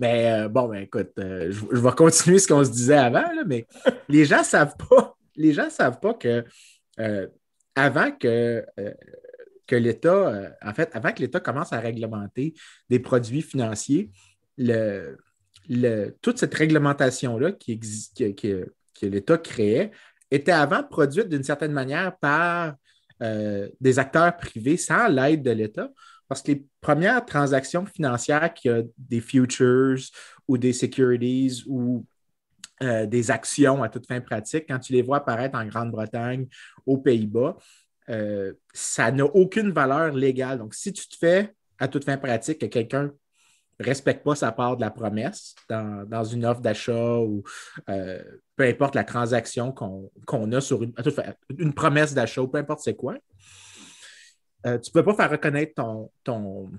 Écoute, je vais continuer ce qu'on se disait avant, là, mais les gens ne savent pas, que euh, avant que l'État, avant que l'État commence à réglementer des produits financiers, le, toute cette réglementation-là que l'État créait était avant produite d'une certaine manière par des acteurs privés sans l'aide de l'État. Parce que les premières transactions financières qui ont des futures ou des securities ou des actions à toute fin pratique, quand tu les vois apparaître en Grande-Bretagne, aux Pays-Bas, ça n'a aucune valeur légale. Donc, si tu te fais à toute fin pratique que quelqu'un ne respecte pas sa part de la promesse dans une offre d'achat ou peu importe la transaction qu'on a sur une promesse d'achat ou peu importe c'est quoi, tu ne peux pas faire reconnaître ton,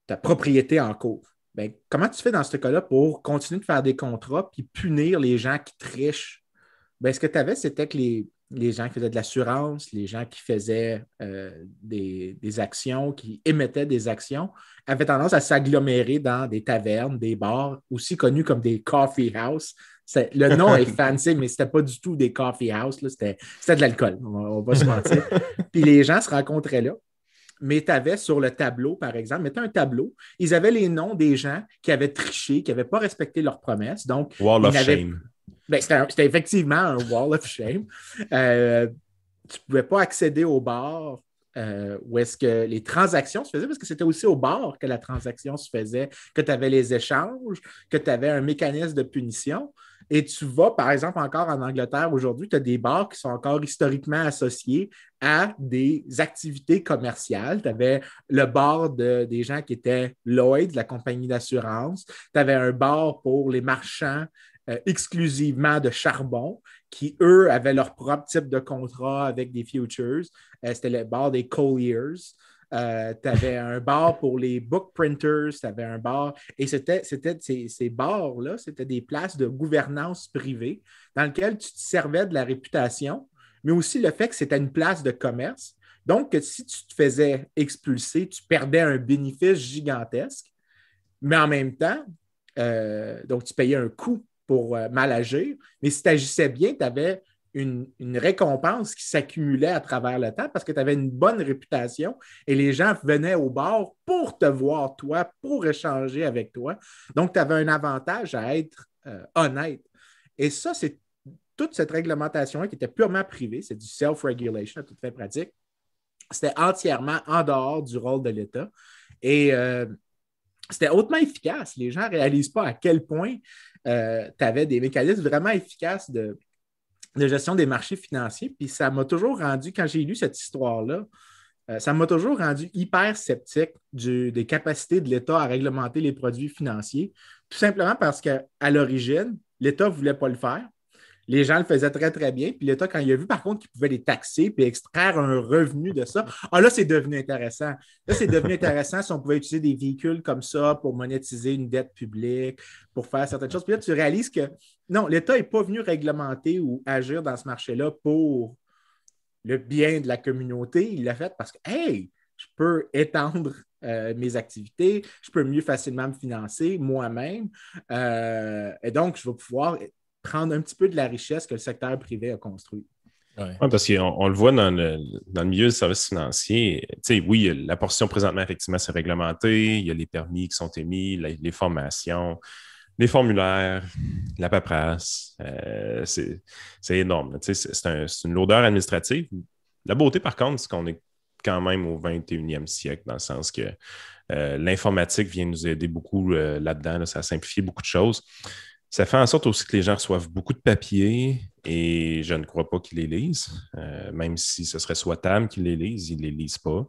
ta propriété en cours. Ben, comment tu fais dans ce cas-là pour continuer de faire des contrats puis punir les gens qui trichent? Ben, ce que tu avais, c'était que les gens qui faisaient de l'assurance, les gens qui faisaient des actions, qui émettaient des actions, avaient tendance à s'agglomérer dans des tavernes, des bars, aussi connus comme des coffee house. Le nom est fancy, mais c'était pas du tout des coffee house, là, c'était de l'alcool, on va se mentir. Puis les gens se rencontraient là. Mais tu avais sur le tableau, par exemple, mettez un tableau, ils avaient les noms des gens qui avaient triché, qui n'avaient pas respecté leurs promesses. Donc, Wall ils of n'avaient. shame. Ben, c'était effectivement un wall of shame. Euh, tu ne pouvais pas accéder au bar où est-ce que les transactions se faisaient, parce que c'était aussi au bar que la transaction se faisait, que tu avais les échanges, que tu avais un mécanisme de punition. Et tu vas, par exemple, encore en Angleterre aujourd'hui, tu as des bars qui sont encore historiquement associés à des activités commerciales. Tu avais le bar des gens qui étaient Lloyd, la compagnie d'assurance. Tu avais un bar pour les marchands exclusivement de charbon, qui, eux, avaient leur propre type de contrat avec des futures. C'était le bar des Colliers. Tu avais un bar pour les book printers, tu avais un bar, et c'était ces bars-là, c'était des places de gouvernance privée dans lesquelles tu te servais de la réputation, mais aussi le fait que c'était une place de commerce. Donc, que si tu te faisais expulser, tu perdais un bénéfice gigantesque, mais en même temps, donc tu payais un coût pour mal agir, mais si tu agissais bien, tu avais une récompense qui s'accumulait à travers le temps parce que tu avais une bonne réputation et les gens venaient au bar pour te voir, toi, pour échanger avec toi. Donc, tu avais un avantage à être honnête. Et ça, c'est toute cette réglementation qui était purement privée, c'est du self-regulation à toute fin pratique. C'était entièrement en dehors du rôle de l'État. Et c'était hautement efficace. Les gens ne réalisent pas à quel point tu avais des mécanismes vraiment efficaces de gestion des marchés financiers. Puis ça m'a toujours rendu, quand j'ai lu cette histoire-là, ça m'a toujours rendu hyper sceptique des capacités de l'État à réglementer les produits financiers, tout simplement parce qu'à l'origine, l'État ne voulait pas le faire. Les gens le faisaient très, très bien. Puis l'État, quand il a vu, par contre, qu'il pouvait les taxer puis extraire un revenu de ça, là, c'est devenu intéressant. Là, c'est devenu intéressant si on pouvait utiliser des véhicules comme ça pour monétiser une dette publique, pour faire certaines choses. Puis là, tu réalises que non, l'État n'est pas venu réglementer ou agir dans ce marché-là pour le bien de la communauté. Il l'a fait parce que, hey, je peux étendre mes activités, je peux mieux facilement me financer moi-même. Et donc, je vais pouvoir prendre un petit peu de la richesse que le secteur privé a construit. Ouais. Oui, parce qu'on le voit dans le milieu du service financier. Tu sais, oui, la portion présentement, effectivement, c'est réglementé. Il y a les permis qui sont émis, les formations, les formulaires, la paperasse. C'est énorme. Tu sais, c'est une lourdeur administrative. La beauté, par contre, c'est qu'on est quand même au 21e siècle, dans le sens que l'informatique vient nous aider beaucoup là-dedans. Là, ça a simplifié beaucoup de choses. Ça fait en sorte aussi que les gens reçoivent beaucoup de papiers et je ne crois pas qu'ils les lisent. Même si ce serait souhaitable qu'ils les lisent, ils ne les lisent pas.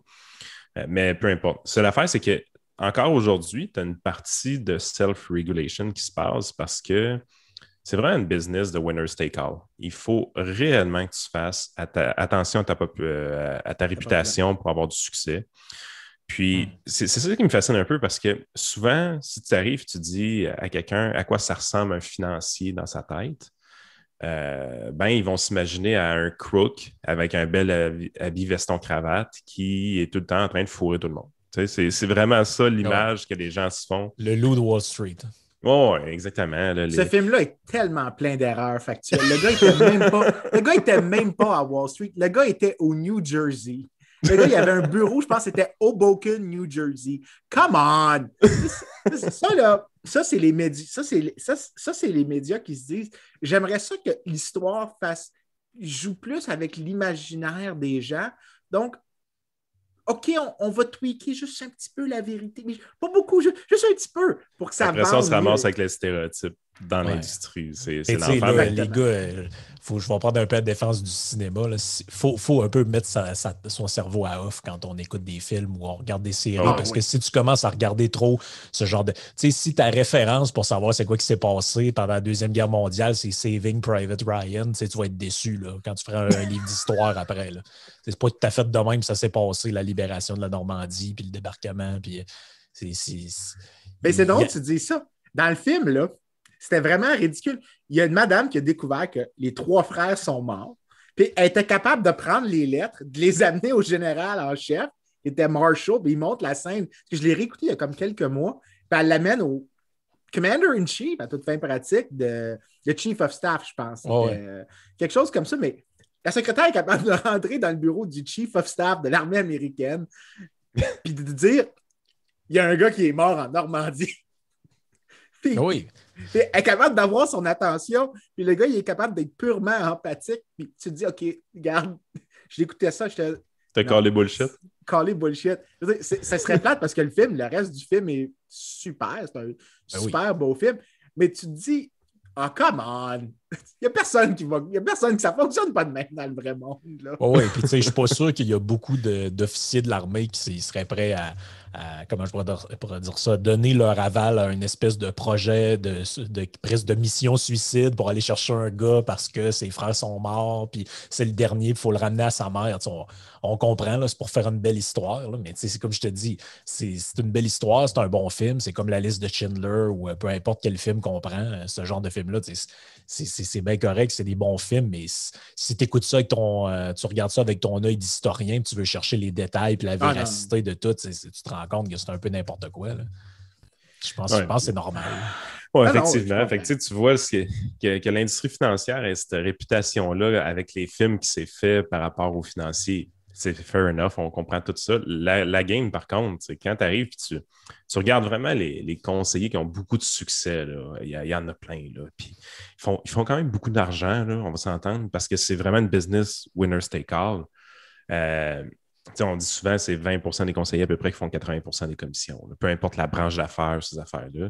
Mais peu importe. Seule affaire, c'est que encore aujourd'hui, tu as une partie de self-regulation qui se passe parce que c'est vraiment une business de winner take all. Il faut réellement que tu fasses attention à ta réputation pour avoir du succès. Puis, c'est ça qui me fascine un peu parce que souvent, si tu arrives, tu dis à quelqu'un à quoi ça ressemble un financier dans sa tête, ils vont s'imaginer à un crook avec un bel habit veston-cravate qui est tout le temps en train de fourrer tout le monde. C'est vraiment ça Ouais. l'image que les gens se font. Le loup de Wall Street. Oh, ouais, exactement. Là, Ce film-là est tellement plein d'erreurs factuelles. Le gars était même pas à Wall Street. Le gars était au New Jersey. Le gars, il avait un bureau, je pense que c'était Hoboken, New Jersey. Come on! Ça, là, ça, c'est les médias. Ça, c'est les médias qui se disent j'aimerais ça que l'histoire joue plus avec l'imaginaire des gens. Donc, OK, on va tweaker juste un petit peu la vérité, mais pas beaucoup, juste un petit peu pour que ça Après ça, on se vende ramasse mieux. avec les stéréotypes dans Ouais. l'industrie. C'est Et tu sais, l'enfer. là, Fait que- les gars, je vais prendre un peu la défense du cinéma. Il faut un peu mettre son cerveau à off quand on écoute des films ou on regarde des séries. Ah, parce oui. que si tu commences à regarder trop ce genre de. Tu sais, si ta référence pour savoir c'est quoi qui s'est passé pendant la Deuxième Guerre mondiale, c'est Saving Private Ryan, tu sais, tu vas être déçu là, quand tu feras un livre d'histoire après. Là. C'est pas tout à fait de même que ça s'est passé, la libération de la Normandie, puis le débarquement. Puis Mais c'est il y drôle a- que tu dis ça. Dans le film, là, c'était vraiment ridicule. Il y a une madame qui a découvert que les 3 frères sont morts. Puis elle était capable de prendre les lettres, de les amener au général en chef, qui était Marshall, puis il montre la scène. Parce que je l'ai réécouté il y a comme quelques mois. Puis elle l'amène au Commander-in-Chief, à toute fin pratique, de Chief of Staff, je pense. C'était, ouais. quelque chose comme ça. Mais la secrétaire est capable de rentrer dans le bureau du Chief of Staff de l'armée américaine, puis de dire il y a un gars qui est mort en Normandie. Puis, Oui. puis elle est capable d'avoir son attention, puis le gars, il est capable d'être purement empathique. Puis tu te dis, OK, regarde, j'écoutais ça, j'étais. T'as Non, callé bullshit. Callé bullshit. Je veux dire, ça serait plate parce que le reste du film est super. C'est un super beau film. Mais tu te dis, oh, come on! Il n'y a personne qui va. Il y a personne qui ça ne fonctionne pas de même dans le vrai monde. Là. Oui, puis tu sais, je suis pas sûr qu'il y a beaucoup d'officiers de l'armée qui seraient prêts à comment je pourrais dire ça, donner leur aval à une espèce de projet presque de mission suicide pour aller chercher un gars parce que ses frères sont morts, puis c'est le dernier, il faut le ramener à sa mère. Tu sais, on comprend, là, c'est pour faire une belle histoire, là, mais tu sais, c'est comme je te dis, c'est une belle histoire, c'est un bon film, c'est comme la liste de Schindler ou peu importe quel film qu'on prend, ce genre de film-là, c'est bien correct, c'est des bons films, mais si tu écoutes ça avec tu regardes ça avec ton œil d'historien, tu veux chercher les détails et la véracité de tout, tu te rends compte que c'est un peu n'importe quoi. Là. Je pense que c'est normal. Oui, Ah effectivement. non, fait que, tu vois que l'industrie financière a cette réputation-là avec les films qui s'est fait par rapport aux financiers. C'est fair enough, on comprend tout ça. La game, par contre, c'est quand tu arrives et tu regardes vraiment les conseillers qui ont beaucoup de succès, là. Il y en a plein. Là. Puis, ils font quand même beaucoup d'argent, là, on va s'entendre, parce que c'est vraiment une business winner take all. On dit souvent que c'est 20% des conseillers à peu près qui font 80% des commissions. Là. Peu importe la branche d'affaires, ces affaires-là.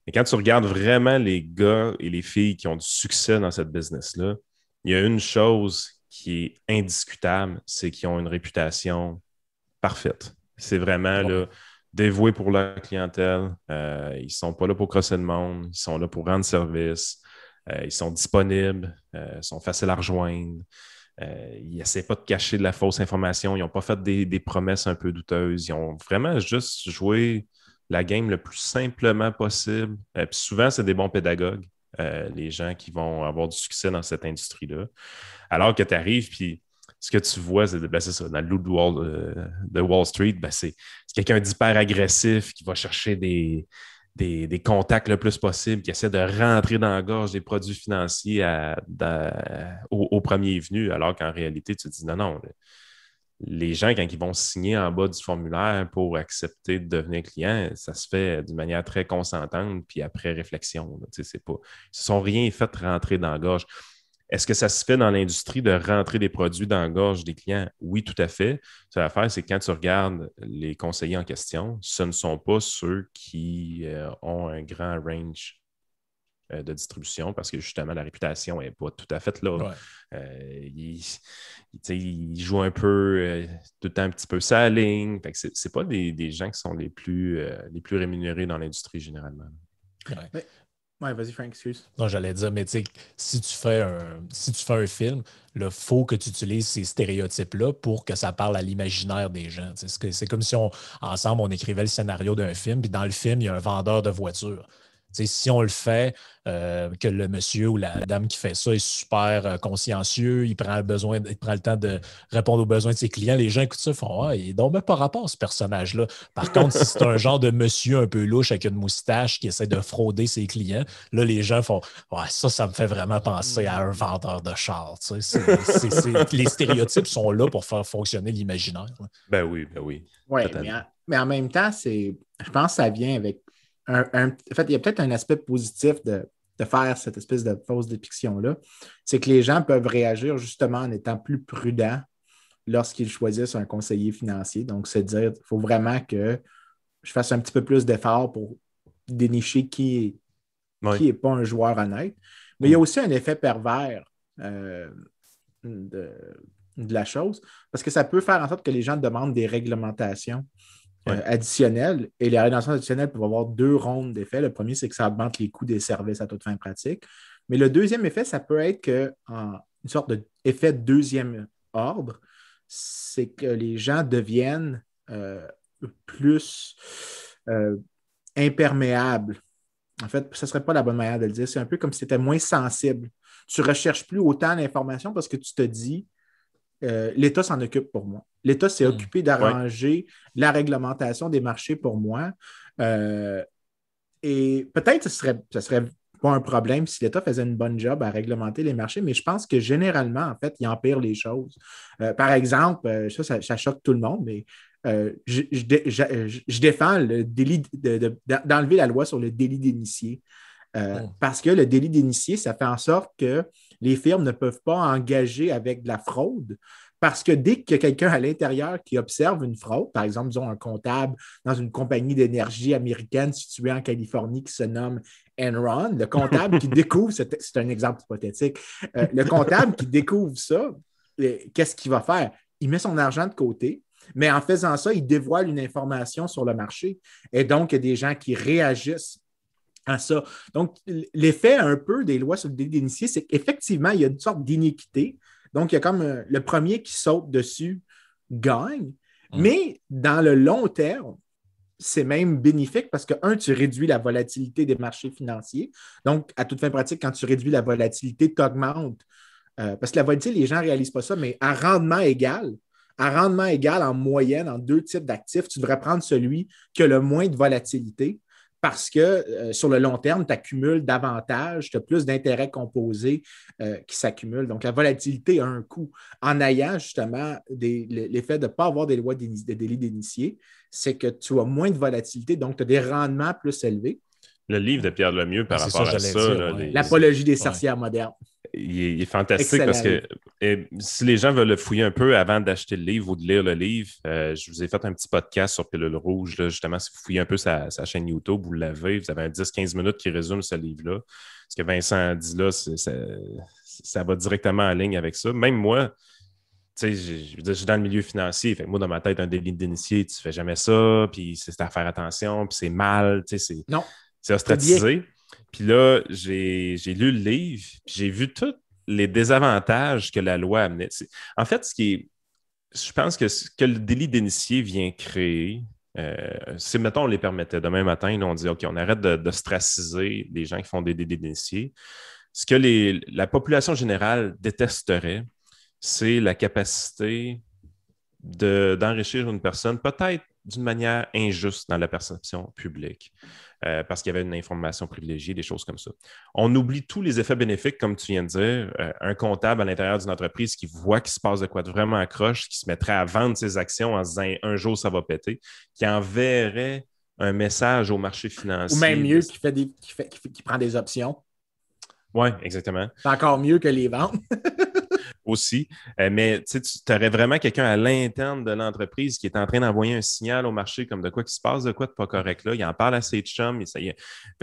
Mais quand tu regardes vraiment les gars et les filles qui ont du succès dans cette business-là, il y a une chose qui est indiscutable, c'est qu'ils ont une réputation parfaite. C'est vraiment là, dévoué pour leur clientèle. Ils ne sont pas là pour crosser le monde. Ils sont là pour rendre service. Ils sont disponibles. Ils sont faciles à rejoindre. Ils n'essaient pas de cacher de la fausse information. Ils n'ont pas fait des promesses un peu douteuses. Ils ont vraiment juste joué la game le plus simplement possible. Puis souvent, c'est des bons pédagogues, les gens qui vont avoir du succès dans cette industrie-là. Alors que tu arrives, puis ce que tu vois, c'est ça, dans le loup de Wall Street, c'est quelqu'un d'hyper agressif qui va chercher des contacts le plus possible, qui essaie de rentrer dans la gorge des produits financiers au premier venu, alors qu'en réalité, tu te dis non, les gens, quand ils vont signer en bas du formulaire pour accepter de devenir client, ça se fait d'une manière très consentante, puis après réflexion. Là, ils ne se sont rien fait rentrer dans la gorge. Est-ce que ça se fait dans l'industrie de rentrer des produits dans la gorge des clients? Oui, tout à fait. Ce à faire, c'est que quand tu regardes les conseillers en question, ce ne sont pas ceux qui ont un grand range de distribution parce que justement, la réputation n'est pas tout à fait là. Ouais. Ils jouent un peu, tout le temps un petit peu sa ligne. Ce n'est pas des gens qui sont les plus rémunérés dans l'industrie généralement. Ouais. Ouais, vas-y, Frank, excuse. Non, j'allais dire, mais tu sais, si tu fais un film, il faut que tu utilises ces stéréotypes-là pour que ça parle à l'imaginaire des gens. C'est comme si ensemble, on écrivait le scénario d'un film, puis dans le film, il y a un vendeur de voitures. Si on le fait, que le monsieur ou la dame qui fait ça est super consciencieux, il prend le temps de répondre aux besoins de ses clients, les gens écoutent ça et font il est donc même pas rapport ce personnage-là. Par contre, si c'est un genre de monsieur un peu louche avec une moustache qui essaie de frauder ses clients, là, les gens font ça me fait vraiment penser à un vendeur de chars. Les stéréotypes sont là pour faire fonctionner l'imaginaire. Ben oui, ben oui. Oui, mais en même temps, je pense que ça vient avec en fait, il y a peut-être un aspect positif de faire cette espèce de fausse dépiction-là. C'est que les gens peuvent réagir justement en étant plus prudents lorsqu'ils choisissent un conseiller financier. Donc, se dire, il faut vraiment que je fasse un petit peu plus d'efforts pour dénicher qui n'est pas un joueur honnête. Mais il y a aussi un effet pervers de la chose, parce que ça peut faire en sorte que les gens demandent des réglementations additionnelles, et les réglementations additionnelles peuvent avoir deux rondes d'effets. Le premier, c'est que ça augmente les coûts des services à toute fin pratique. Mais le deuxième effet, ça peut être une sorte d'effet de deuxième ordre, c'est que les gens deviennent plus imperméables. En fait, ce ne serait pas la bonne manière de le dire. C'est un peu comme si tu étais moins sensible. Tu ne recherches plus autant d'informations parce que tu te dis l'État s'en occupe pour moi. L'État s'est occupé d'arranger la réglementation des marchés pour moi. Et peut-être que ce serait pas un problème si l'État faisait une bonne job à réglementer les marchés, mais je pense que généralement, en fait, il empire les choses. Par exemple, ça choque tout le monde, mais je défends le délit d'enlever la loi sur le délit d'initié. Parce que le délit d'initié, ça fait en sorte que les firmes ne peuvent pas engager avec de la fraude. Parce que dès qu'il y a quelqu'un à l'intérieur qui observe une fraude, par exemple, disons un comptable dans une compagnie d'énergie américaine située en Californie qui se nomme Enron, le comptable qui découvre, c'est un exemple hypothétique, le comptable qui découvre ça, qu'est-ce qu'il va faire? Il met son argent de côté, mais en faisant ça, il dévoile une information sur le marché. Et donc, il y a des gens qui réagissent à ça. Donc, l'effet un peu des lois sur le délit d'initié, c'est qu'effectivement, il y a une sorte d'iniquité. Donc, il y a comme le premier qui saute dessus gagne. Mais dans le long terme, c'est même bénéfique parce que, tu réduis la volatilité des marchés financiers. Donc, à toute fin pratique, quand tu réduis la volatilité, tu augmentes. Parce que la volatilité, les gens ne réalisent pas ça, mais à rendement égal en moyenne, en deux types d'actifs, tu devrais prendre celui qui a le moins de volatilité. Parce que sur le long terme, tu accumules davantage, tu as plus d'intérêts composés qui s'accumulent. Donc, la volatilité a un coût. En ayant justement l'effet de ne pas avoir des lois de délit d'initié, c'est que tu as moins de volatilité, donc tu as des rendements plus élevés. Le livre de Pierre Lemieux par rapport à ça, l'apologie des sorcières modernes. Il est fantastique. Excellent. Parce que si les gens veulent le fouiller un peu avant d'acheter le livre ou de lire le livre, je vous ai fait un petit podcast sur Pilule Rouge. Là, justement, si vous fouillez un peu sa chaîne YouTube, vous l'avez, vous avez un 10-15 minutes qui résume ce livre-là. Ce que Vincent dit là, ça va directement en ligne avec ça. Même moi, tu sais, je suis dans le milieu financier. Fait que moi, dans ma tête, un délit d'initié, tu fais jamais ça, puis c'est à faire attention, puis c'est mal, tu sais, c'est ostracisé. Puis là, j'ai lu le livre, puis j'ai vu tous les désavantages que la loi amenait. En fait, je pense que ce que le délit d'initié vient créer, c'est, mettons, on les permettait. Demain matin, là, on dit, OK, on arrête d'ostraciser les gens qui font des délits d'initié. Ce que la population générale détesterait, c'est la capacité d'enrichir une personne, peut-être d'une manière injuste dans la perception publique, parce qu'il y avait une information privilégiée, des choses comme ça. On oublie tous les effets bénéfiques, comme tu viens de dire. Un comptable à l'intérieur d'une entreprise qui voit qu'il se passe de quoi de vraiment accroche, qui se mettrait à vendre ses actions en se disant « un jour, ça va péter », qui enverrait un message au marché financier. Ou même mieux, qui prend des options. Oui, exactement. C'est encore mieux que les ventes. Aussi. Mais tu aurais vraiment quelqu'un à l'interne de l'entreprise qui est en train d'envoyer un signal au marché comme de quoi qui se passe, de quoi de pas correct là. Il en parle à ses chums. Fait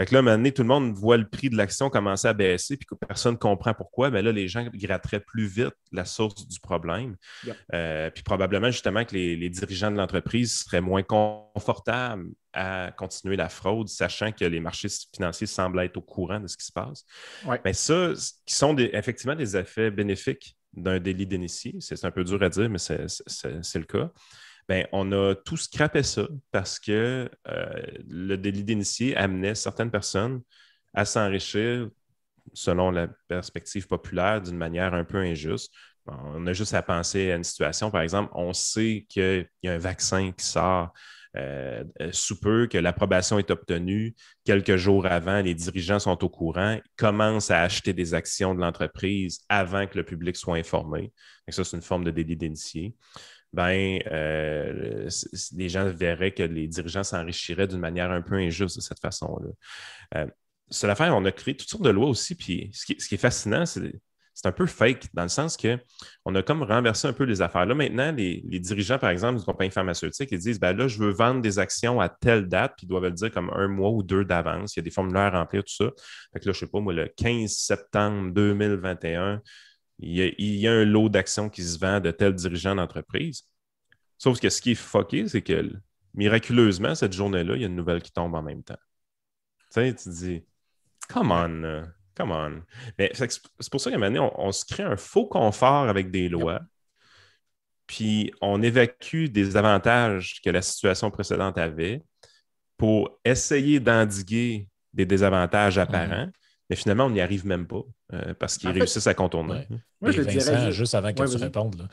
que là, à un moment donné, tout le monde voit le prix de l'action commencer à baisser puis que personne ne comprend pourquoi. Bien là, les gens gratteraient plus vite la source du problème. Yep. Puis probablement, justement, que les dirigeants de l'entreprise seraient moins confortables à continuer la fraude, sachant que les marchés financiers semblent être au courant de ce qui se passe. Ouais. Mais ça, qui sont effectivement des effets bénéfiques d'un délit d'initié. C'est un peu dur à dire, mais c'est le cas. ben, on a tout scrappé ça parce que le délit d'initié amenait certaines personnes à s'enrichir selon la perspective populaire d'une manière un peu injuste. Bon, on a juste à penser à une situation, par exemple, on sait qu'il y a un vaccin qui sort sous peu, que l'approbation est obtenue. Quelques jours avant, les dirigeants sont au courant, commencent à acheter des actions de l'entreprise avant que le public soit informé. Donc ça, c'est une forme de délit d'initié. Les gens verraient que les dirigeants s'enrichiraient d'une manière un peu injuste de cette façon-là. C'est l'affaire, on a créé toutes sortes de lois aussi, puis ce qui est fascinant, c'est un peu fake, dans le sens qu'on a comme renversé un peu les affaires. Là, maintenant, les dirigeants, par exemple, d'une compagnie pharmaceutique, ils disent, ben là, je veux vendre des actions à telle date, puis ils doivent le dire comme 1 mois ou 2 d'avance. Il y a des formulaires à remplir, tout ça. Fait que là, je sais pas, moi, le 15 septembre 2021, il y a un lot d'actions qui se vend de tel dirigeant d'entreprise. Sauf que ce qui est fucké, c'est que miraculeusement, cette journée-là, il y a une nouvelle qui tombe en même temps. Tu sais, tu te dis, come on, come on. Mais c'est pour ça qu'à un moment donné, on se crée un faux confort avec des lois, puis on évacue des avantages que la situation précédente avait pour essayer d'endiguer des désavantages apparents. Mais finalement, on n'y arrive même pas parce qu'ils réussissent à contourner. Moi, je Vincent, dirais juste avant que tu répondes,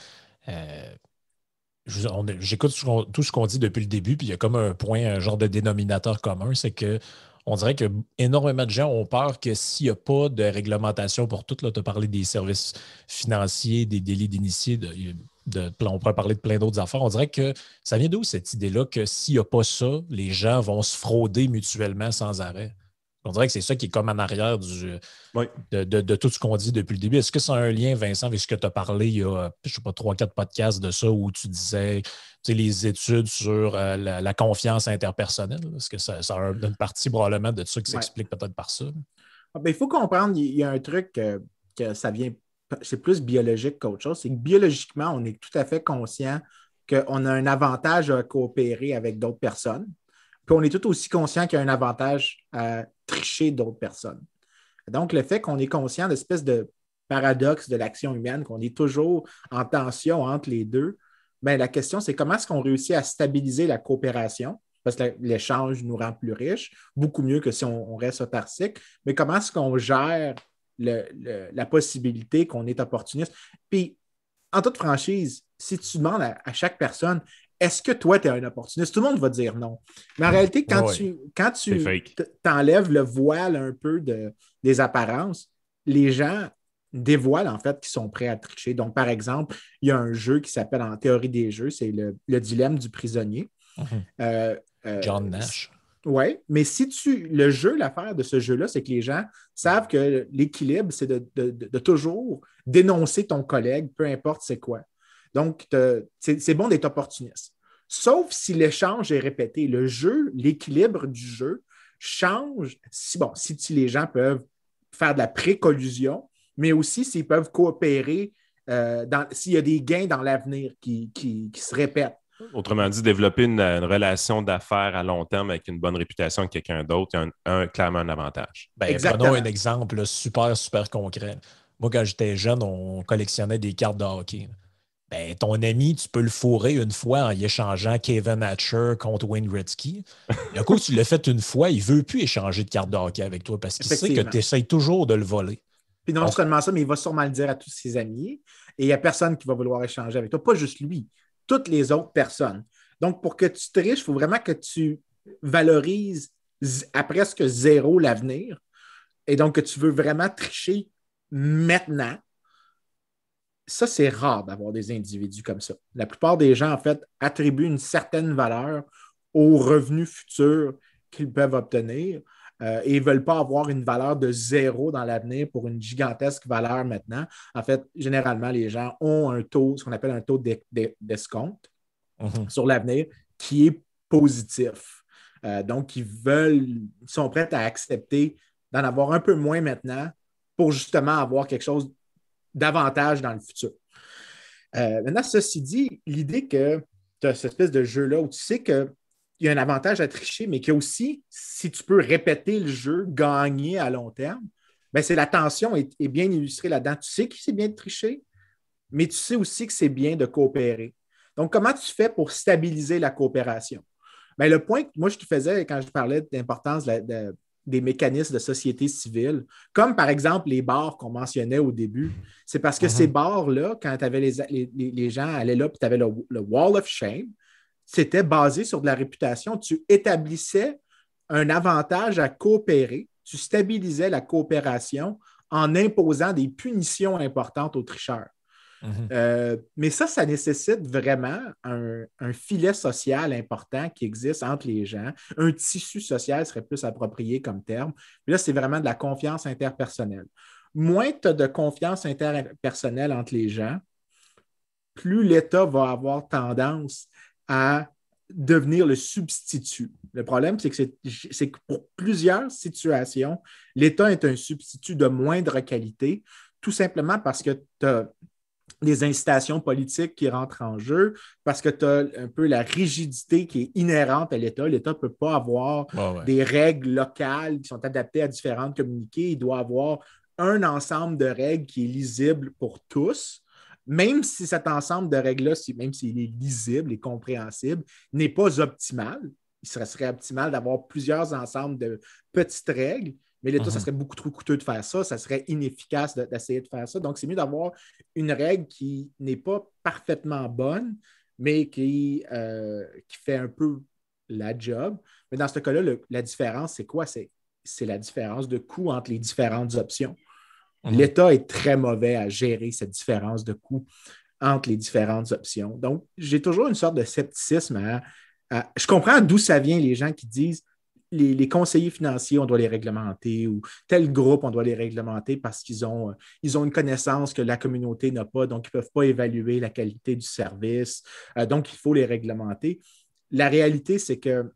j'écoute tout ce qu'on dit depuis le début, puis il y a comme un point, un genre de dénominateur commun, c'est que on dirait que énormément de gens ont peur que s'il n'y a pas de réglementation pour tout, tu as parlé des services financiers, des délits d'initiés, on pourrait parler de plein d'autres affaires. On dirait que ça vient d'où cette idée-là que s'il n'y a pas ça, les gens vont se frauder mutuellement sans arrêt? On dirait que c'est ça qui est comme en arrière de tout ce qu'on dit depuis le début. Est-ce que c'est un lien, Vincent, avec ce que tu as parlé il y a, je ne sais pas, 3-4 podcasts de ça où tu disais les études sur la confiance interpersonnelle? Est-ce que ça a une partie probablement de ça qui s'explique peut-être par ça? Il faut comprendre, il y a un truc que ça vient, c'est plus biologique qu'autre chose, c'est que biologiquement, on est tout à fait conscient qu'on a un avantage à coopérer avec d'autres personnes. Puis on est tout aussi conscient qu'il y a un avantage à tricher d'autres personnes. Donc, le fait qu'on est conscient de l'espèce de paradoxe de l'action humaine, qu'on est toujours en tension entre les deux, bien, la question, c'est comment est-ce qu'on réussit à stabiliser la coopération, parce que l'échange nous rend plus riches, beaucoup mieux que si on reste autarcique, mais comment est-ce qu'on gère la possibilité qu'on est opportuniste? Puis, en toute franchise, si tu demandes à chaque personne, est-ce que toi, tu es un opportuniste? Tout le monde va dire non. Mais en réalité, quand tu t'enlèves le voile un peu des apparences, les gens dévoilent en fait qu'ils sont prêts à tricher. Donc, par exemple, il y a un jeu qui s'appelle en théorie des jeux, c'est le dilemme du prisonnier. John Nash. Oui, mais l'affaire de ce jeu-là, c'est que les gens savent que l'équilibre, c'est de toujours dénoncer ton collègue, peu importe c'est quoi. Donc, c'est bon d'être opportuniste. Sauf si l'échange est répété. Le jeu, l'équilibre du jeu change si les gens peuvent faire de la pré-collusion, mais aussi s'ils peuvent coopérer s'il y a des gains dans l'avenir qui se répètent. Autrement dit, développer une relation d'affaires à long terme avec une bonne réputation avec quelqu'un d'autre, il y a clairement un avantage. Prenons un exemple super, super concret. Moi, quand j'étais jeune, on collectionnait des cartes de hockey. Ton ami, tu peux le fourrer une fois en y échangeant Kevin Hatcher contre Wayne Gretzky. Du coup, tu l'as fait une fois, il ne veut plus échanger de cartes de hockey avec toi parce qu'il sait que tu essaies toujours de le voler. Puis non seulement ça, mais il va sûrement le dire à tous ses amis et il n'y a personne qui va vouloir échanger avec toi, pas juste lui, toutes les autres personnes. Donc, pour que tu triches, il faut vraiment que tu valorises à presque zéro l'avenir et donc que tu veux vraiment tricher maintenant. Ça, c'est rare d'avoir des individus comme ça. La plupart des gens, en fait, attribuent une certaine valeur aux revenus futurs qu'ils peuvent obtenir et ils ne veulent pas avoir une valeur de zéro dans l'avenir pour une gigantesque valeur maintenant. En fait, généralement, les gens ont un taux, ce qu'on appelle un taux d'escompte sur l'avenir qui est positif. Donc, ils sont prêts à accepter d'en avoir un peu moins maintenant pour justement avoir quelque chose davantage dans le futur. Maintenant, ceci dit, l'idée que tu as cette espèce de jeu-là où tu sais qu'il y a un avantage à tricher, mais qu'il y a aussi, si tu peux répéter le jeu, gagner à long terme, bien, c'est la tension est bien illustrée là-dedans. Tu sais que c'est bien de tricher, mais tu sais aussi que c'est bien de coopérer. Donc, comment tu fais pour stabiliser la coopération? Bien, le point que moi, je te faisais quand je parlais de l'importance des mécanismes de société civile, comme par exemple les bars qu'on mentionnait au début, c'est parce que ces bars-là, quand les gens allaient là, puis tu avais le Wall of Shame, c'était basé sur de la réputation. Tu établissais un avantage à coopérer, tu stabilisais la coopération en imposant des punitions importantes aux tricheurs. Mais ça nécessite vraiment un filet social important qui existe entre les gens. Un tissu social serait plus approprié comme terme. Mais là, c'est vraiment de la confiance interpersonnelle. Moins tu as de confiance interpersonnelle entre les gens, plus l'État va avoir tendance à devenir le substitut. Le problème, c'est que pour plusieurs situations, l'État est un substitut de moindre qualité, tout simplement parce que tu as des incitations politiques qui rentrent en jeu, parce que tu as un peu la rigidité qui est inhérente à l'État. L'État ne peut pas avoir des règles locales qui sont adaptées à différentes communautés. Il doit avoir un ensemble de règles qui est lisible pour tous, même si cet ensemble de règles-là, même s'il est lisible et compréhensible, n'est pas optimal. Il serait optimal d'avoir plusieurs ensembles de petites règles, mais l'État, ça serait beaucoup trop coûteux de faire ça. Ça serait inefficace d'essayer de faire ça. Donc, c'est mieux d'avoir une règle qui n'est pas parfaitement bonne, mais qui fait un peu la job. Mais dans ce cas-là, la différence, c'est quoi? C'est la différence de coût entre les différentes options. L'État est très mauvais à gérer cette différence de coût entre les différentes options. Donc, j'ai toujours une sorte de scepticisme je comprends d'où ça vient, les gens qui disent les conseillers financiers, on doit les réglementer, ou tel groupe, on doit les réglementer parce qu'ils ont une connaissance que la communauté n'a pas, donc ils ne peuvent pas évaluer la qualité du service. Donc, il faut les réglementer. La réalité, c'est que,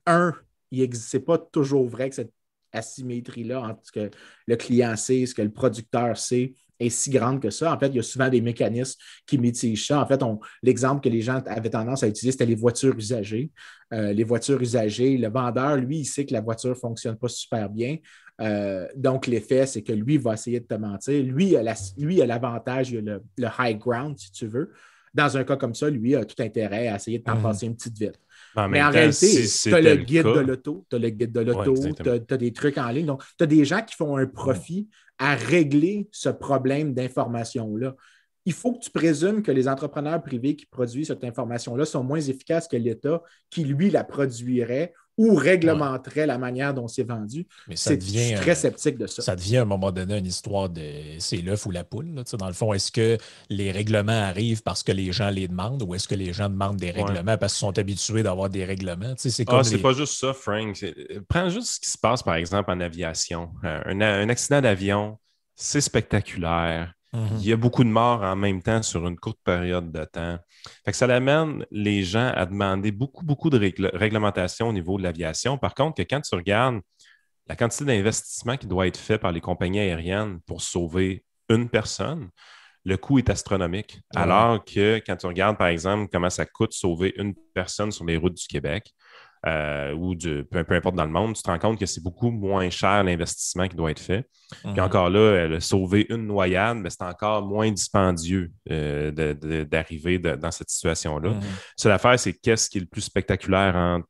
ce n'est pas toujours vrai que cette asymétrie-là entre ce que le client sait et ce que le producteur sait est si grande que ça. En fait, il y a souvent des mécanismes qui mitigent ça. En fait, l'exemple que les gens avaient tendance à utiliser, c'était les voitures usagées. Les voitures usagées, le vendeur, lui, il sait que la voiture ne fonctionne pas super bien. Donc, l'effet, c'est que lui va essayer de te mentir. Lui a l'avantage, il a le high ground, si tu veux. Dans un cas comme ça, lui a tout intérêt à essayer de t'en passer une petite vite. Mais en réalité, tu as le guide de l'auto, tu as des trucs en ligne. Donc, tu as des gens qui font un profit à régler ce problème d'information-là. Il faut que tu présumes que les entrepreneurs privés qui produisent cette information-là sont moins efficaces que l'État qui, lui, la produirait ou réglementerait la manière dont c'est vendu. Mais je suis très sceptique de ça. Ça devient à un moment donné une histoire de c'est l'œuf ou la poule. Là, dans le fond, est-ce que les règlements arrivent parce que les gens les demandent ou est-ce que les gens demandent des règlements parce qu'ils sont habitués d'avoir des règlements? C'est pas juste ça, Frank. Prends juste ce qui se passe, par exemple, en aviation. Un accident d'avion, c'est spectaculaire. Il y a beaucoup de morts en même temps sur une courte période de temps. Fait que ça amène les gens à demander beaucoup de réglementation au niveau de l'aviation. Par contre, quand tu regardes la quantité d'investissement qui doit être fait par les compagnies aériennes pour sauver une personne, le coût est astronomique. Alors que quand tu regardes, par exemple, comment ça coûte sauver une personne sur les routes du Québec, ou peu importe dans le monde, tu te rends compte que c'est beaucoup moins cher l'investissement qui doit être fait. Puis encore là, sauver une noyade, mais c'est encore moins dispendieux d'arriver dans cette situation-là. Seule affaire, c'est qu'est-ce qui est le plus spectaculaire entre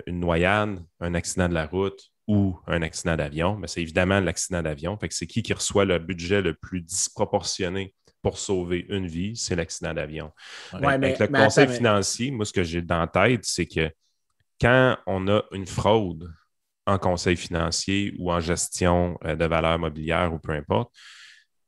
une noyade, un accident de la route ou un accident d'avion? Ben, c'est évidemment l'accident d'avion. Fait que c'est qui reçoit le budget le plus disproportionné pour sauver une vie? C'est l'accident d'avion. Avec le conseil financier, moi, ce que j'ai dans la tête, c'est que quand on a une fraude en conseil financier ou en gestion de valeurs mobilières ou peu importe,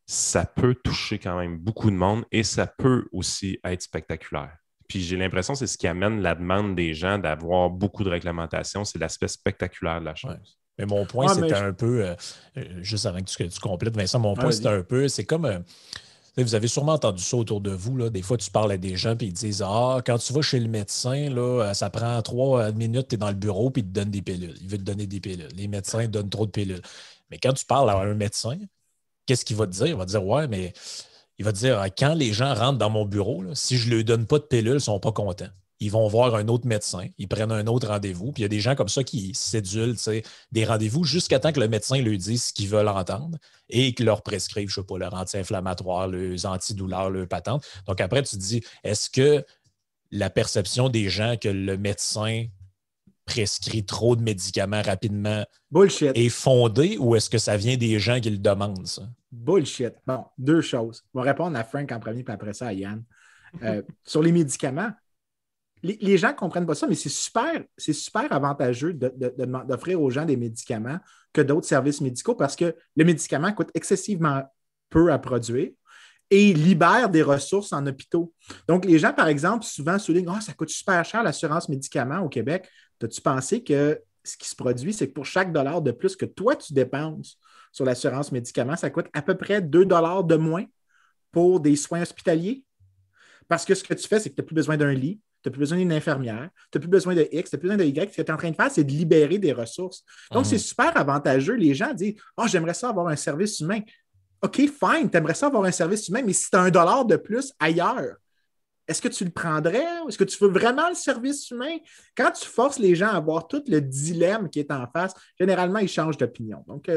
ça peut toucher quand même beaucoup de monde et ça peut aussi être spectaculaire. Puis j'ai l'impression que c'est ce qui amène la demande des gens d'avoir beaucoup de réglementation, c'est l'aspect spectaculaire de la chose. Ouais. Mais mon point, c'était un peu, juste avant que tu complètes, Vincent, mon point, c'était un peu, c'est comme... vous avez sûrement entendu ça autour de vous. Là. Des fois, tu parles à des gens et ils disent quand tu vas chez le médecin, là, ça prend 3 minutes, tu es dans le bureau et il te donne des pilules. Il veut te donner des pilules. Les médecins donnent trop de pilules. Mais quand tu parles à un médecin, qu'est-ce qu'il va te dire? Il va te dire mais il va te dire quand les gens rentrent dans mon bureau, là, si je ne leur donne pas de pilules, ils ne sont pas contents. Ils vont voir un autre médecin, ils prennent un autre rendez-vous. Puis il y a des gens comme ça qui cédulent des rendez-vous jusqu'à temps que le médecin leur dise ce qu'ils veulent entendre et qu'ils leur prescrivent, je ne sais pas, leur anti-inflammatoire, leurs antidouleurs, leurs patentes. Donc après, tu te dis, est-ce que la perception des gens que le médecin prescrit trop de médicaments rapidement Bullshit. est fondée ou est-ce que ça vient des gens qui le demandent, ça? Bullshit. Bon, deux choses. Je vais répondre à Frank en premier, puis après ça à Yann. Sur les médicaments, les gens ne comprennent pas ça, mais c'est super avantageux d'offrir aux gens des médicaments que d'autres services médicaux parce que le médicament coûte excessivement peu à produire et libère des ressources en hôpitaux. Donc, les gens, par exemple, souvent soulignent « Ah, ça coûte super cher l'assurance médicaments au Québec. » As-tu pensé que ce qui se produit, c'est que pour chaque dollar de plus que toi, tu dépenses sur l'assurance médicaments, ça coûte à peu près 2 $ de moins pour des soins hospitaliers? Parce que ce que tu fais, c'est que tu n'as plus besoin d'un lit, tu n'as plus besoin d'une infirmière, tu n'as plus besoin de X, tu n'as plus besoin de Y. Ce que tu es en train de faire, c'est de libérer des ressources. Donc, c'est super avantageux. Les gens disent « Ah, j'aimerais ça avoir un service humain. » OK, fine, tu aimerais ça avoir un service humain, mais si tu as 1 $ de plus ailleurs, est-ce que tu le prendrais? Est-ce que tu veux vraiment le service humain? Quand tu forces les gens à voir tout le dilemme qui est en face, généralement, ils changent d'opinion. Donc,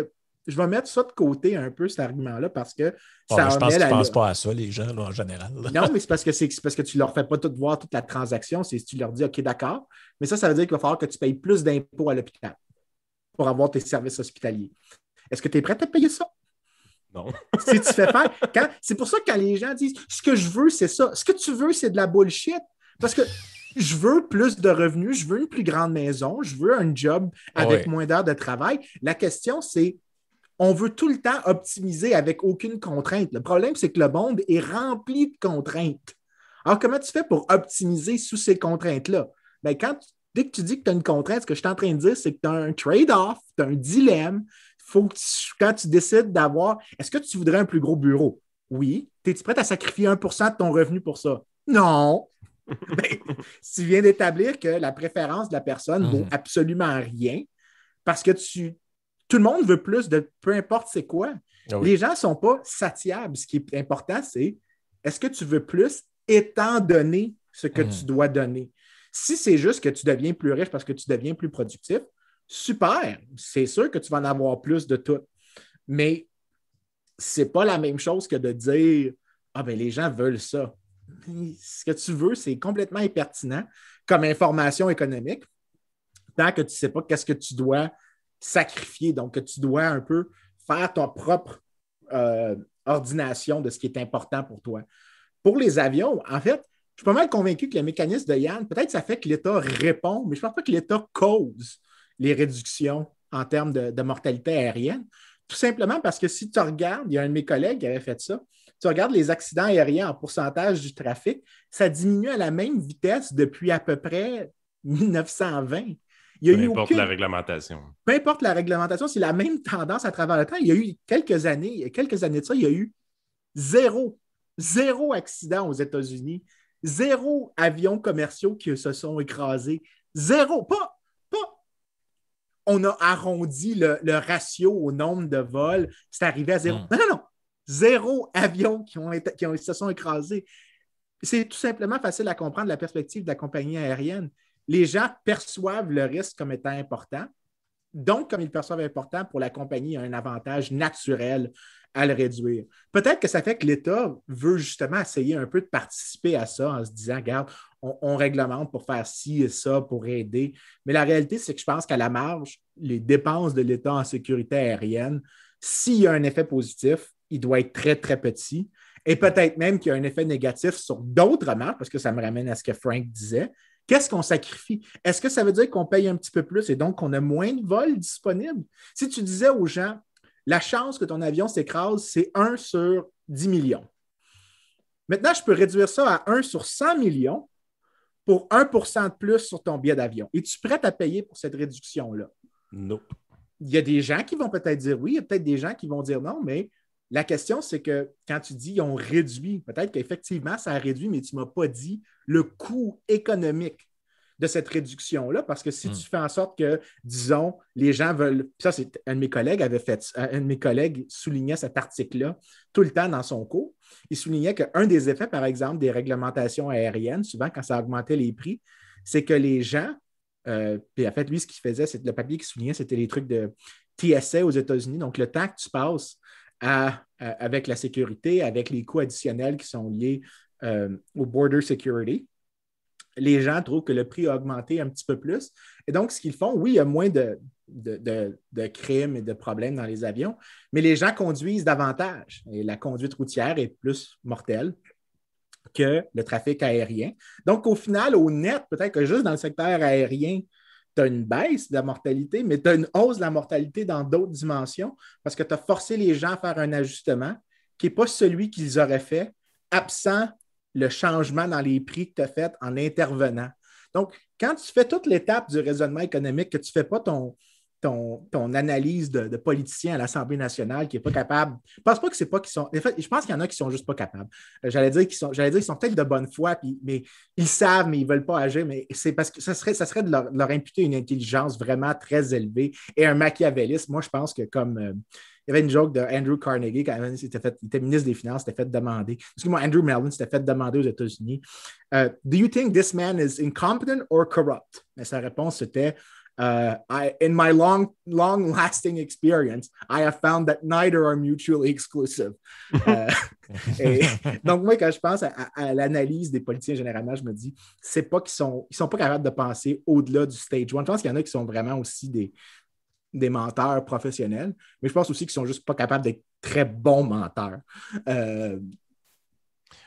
je vais mettre ça de côté un peu, cet argument-là, parce que ça je pense qu'ils ne pensent là. pas à ça, les gens, là, en général. Non, mais c'est parce que tu ne leur fais pas tout voir toute la transaction. C'est si tu leur dis OK, d'accord, mais ça veut dire qu'il va falloir que tu payes plus d'impôts à l'hôpital pour avoir tes services hospitaliers. Est-ce que tu es prêt à payer ça? Non. Si tu fais faire. C'est pour ça que quand les gens disent ce que je veux, c'est ça. Ce que tu veux, c'est de la bullshit. Parce que je veux plus de revenus, je veux une plus grande maison, je veux un job avec moins d'heures de travail. La question, c'est on veut tout le temps optimiser avec aucune contrainte. Le problème, c'est que le monde est rempli de contraintes. Alors, comment tu fais pour optimiser sous ces contraintes-là? Bien, dès que tu dis que tu as une contrainte, ce que je suis en train de dire, c'est que tu as un trade-off, tu as un dilemme. Faut que quand tu décides d'avoir, est-ce que tu voudrais un plus gros bureau? Oui. Es-tu prêt à sacrifier 1 % de ton revenu pour ça? Non. Ben, tu viens d'établir que la préférence de la personne vaut absolument rien parce que tout le monde veut plus de peu importe c'est quoi. Ah oui. Les gens ne sont pas satiables. Ce qui est important, c'est est-ce que tu veux plus étant donné ce que tu dois donner? Si c'est juste que tu deviens plus riche parce que tu deviens plus productif, super, c'est sûr que tu vas en avoir plus de tout. Mais c'est pas la même chose que de dire « Ah, ben les gens veulent ça. » Ce que tu veux, c'est complètement impertinent comme information économique, tant que tu ne sais pas qu'est-ce que tu dois sacrifier. Donc, que tu dois un peu faire ton propre ordination de ce qui est important pour toi. Pour les avions, en fait, je suis pas mal convaincu que le mécanisme de Yann, peut-être ça fait que l'État répond, mais je ne pense pas que l'État cause les réductions en termes de mortalité aérienne. Tout simplement parce que si tu regardes, il y a un de mes collègues qui avait fait ça, tu regardes les accidents aériens en pourcentage du trafic, ça diminue à la même vitesse depuis à peu près 1920. Peu importe la réglementation. Peu importe la réglementation, c'est la même tendance à travers le temps. Il y a eu quelques années de ça, il y a eu zéro accident aux États-Unis, zéro avions commerciaux qui se sont écrasés, zéro, pas on a arrondi le ratio au nombre de vols, c'est arrivé à zéro. Non. Zéro avion qui se sont écrasés. C'est tout simplement facile à comprendre de la perspective de la compagnie aérienne. Les gens perçoivent le risque comme étant important. Donc, comme ils le perçoivent important, pour la compagnie, il y a un avantage naturel à le réduire. Peut-être que ça fait que l'État veut justement essayer un peu de participer à ça en se disant, regarde, on réglemente pour faire ci et ça, pour aider. Mais la réalité, c'est que je pense qu'à la marge, les dépenses de l'État en sécurité aérienne, s'il y a un effet positif, il doit être très, très petit. Et peut-être même qu'il y a un effet négatif sur d'autres marques, parce que ça me ramène à ce que Frank disait. Qu'est-ce qu'on sacrifie? Est-ce que ça veut dire qu'on paye un petit peu plus et donc qu'on a moins de vols disponibles? Si tu disais aux gens, la chance que ton avion s'écrase, c'est 1 sur 10 millions. Maintenant, je peux réduire ça à 1 sur 100 millions pour 1 % de plus sur ton billet d'avion. Es-tu prêt à payer pour cette réduction-là? Non. Il y a des gens qui vont peut-être dire oui, il y a peut-être des gens qui vont dire non, mais la question, c'est que quand tu dis qu'ils ont réduit, peut-être qu'effectivement, ça a réduit, mais tu ne m'as pas dit le coût économique de cette réduction-là, parce que si tu fais en sorte que, disons, les gens veulent... Ça, c'est un de mes collègues un de mes collègues soulignait cet article-là tout le temps dans son cours. Il soulignait qu'un des effets, par exemple, des réglementations aériennes, souvent quand ça augmentait les prix, c'est que les gens, puis en fait, lui, ce qu'il faisait, c'est le papier qu'il soulignait, c'était les trucs de TSA aux États-Unis, donc le temps que tu passes avec la sécurité, avec les coûts additionnels qui sont liés au border security. les gens trouvent que le prix a augmenté un petit peu plus. Et donc, ce qu'ils font, oui, il y a moins de crimes et de problèmes dans les avions, mais les gens conduisent davantage. Et la conduite routière est plus mortelle que le trafic aérien. Donc, au final, au net, peut-être que juste dans le secteur aérien, tu as une baisse de la mortalité, mais tu as une hausse de la mortalité dans d'autres dimensions parce que tu as forcé les gens à faire un ajustement qui n'est pas celui qu'ils auraient fait, absent le changement dans les prix que tu as fait en intervenant. Donc, quand tu fais toute l'étape du raisonnement économique, que tu ne fais pas ton analyse de politicien à l'Assemblée nationale qui n'est pas capable. Je ne pense pas que c'est pas qu'ils sont. En fait, je pense qu'il y en a qui ne sont juste pas capables. J'allais dire qu'ils sont peut-être de bonne foi, mais ils savent, mais ils ne veulent pas agir. Mais c'est parce que ça serait de leur imputer une intelligence vraiment très élevée et un machiavélisme. Moi, je pense que comme. Il y avait une joke de Andrew Carnegie quand il était ministre des Finances, s'était fait demander. Excuse-moi, Andrew Mellon s'était fait demander aux États-Unis Do you think this man is incompetent or corrupt? Et sa réponse c'était in my long-lasting experience, I have found that neither are mutually exclusive. Donc, moi, quand je pense à l'analyse des politiciens, généralement, je me dis, c'est pas qu'ils sont pas capables de penser au-delà du stage one. Je pense qu'il y en a qui sont vraiment aussi des menteurs professionnels, mais je pense aussi qu'ils sont juste pas capables d'être très bons menteurs.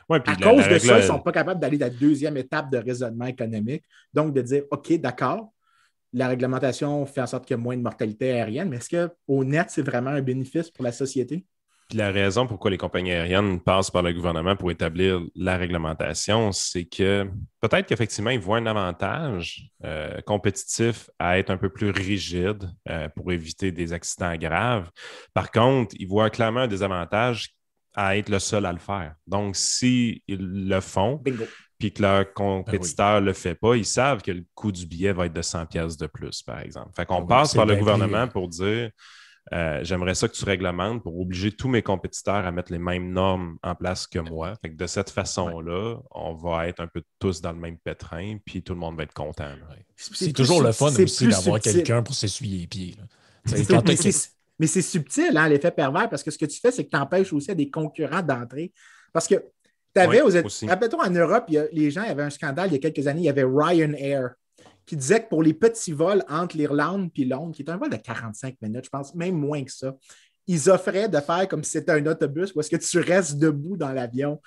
Ouais, à cause de ça, ils ne sont pas capables d'aller à la deuxième étape de raisonnement économique. Donc, de dire, OK, d'accord, la réglementation fait en sorte qu'il y a moins de mortalité aérienne, mais est-ce qu'au net, c'est vraiment un bénéfice pour la société? Puis la raison pourquoi les compagnies aériennes passent par le gouvernement pour établir la réglementation, c'est que peut-être qu'effectivement, ils voient un avantage compétitif à être un peu plus rigide pour éviter des accidents graves. Par contre, ils voient clairement un désavantage à être le seul à le faire. Donc, s'ils le font, puis que leur compétiteur ne le fait pas, ils savent que le coût du billet va être de 100 pièces de plus, par exemple. Fait qu'on passe par le gouvernement pour dire j'aimerais ça que tu réglementes pour obliger tous mes compétiteurs à mettre les mêmes normes en place que moi. Fait que de cette façon-là, on va être un peu tous dans le même pétrin, puis tout le monde va être content. C'est toujours le fun aussi d'avoir quelqu'un pour s'essuyer les pieds. Mais c'est subtil, hein, l'effet pervers, parce que ce que tu fais, c'est que tu empêches aussi à des concurrents d'entrer. Parce que tu avais rappelle-toi, en Europe, les gens avaient un scandale il y a quelques années, il y avait Ryanair qui disait que pour les petits vols entre l'Irlande et Londres, qui est un vol de 45 minutes, je pense, même moins que ça, ils offraient de faire comme si c'était un autobus où est-ce que tu restes debout dans l'avion.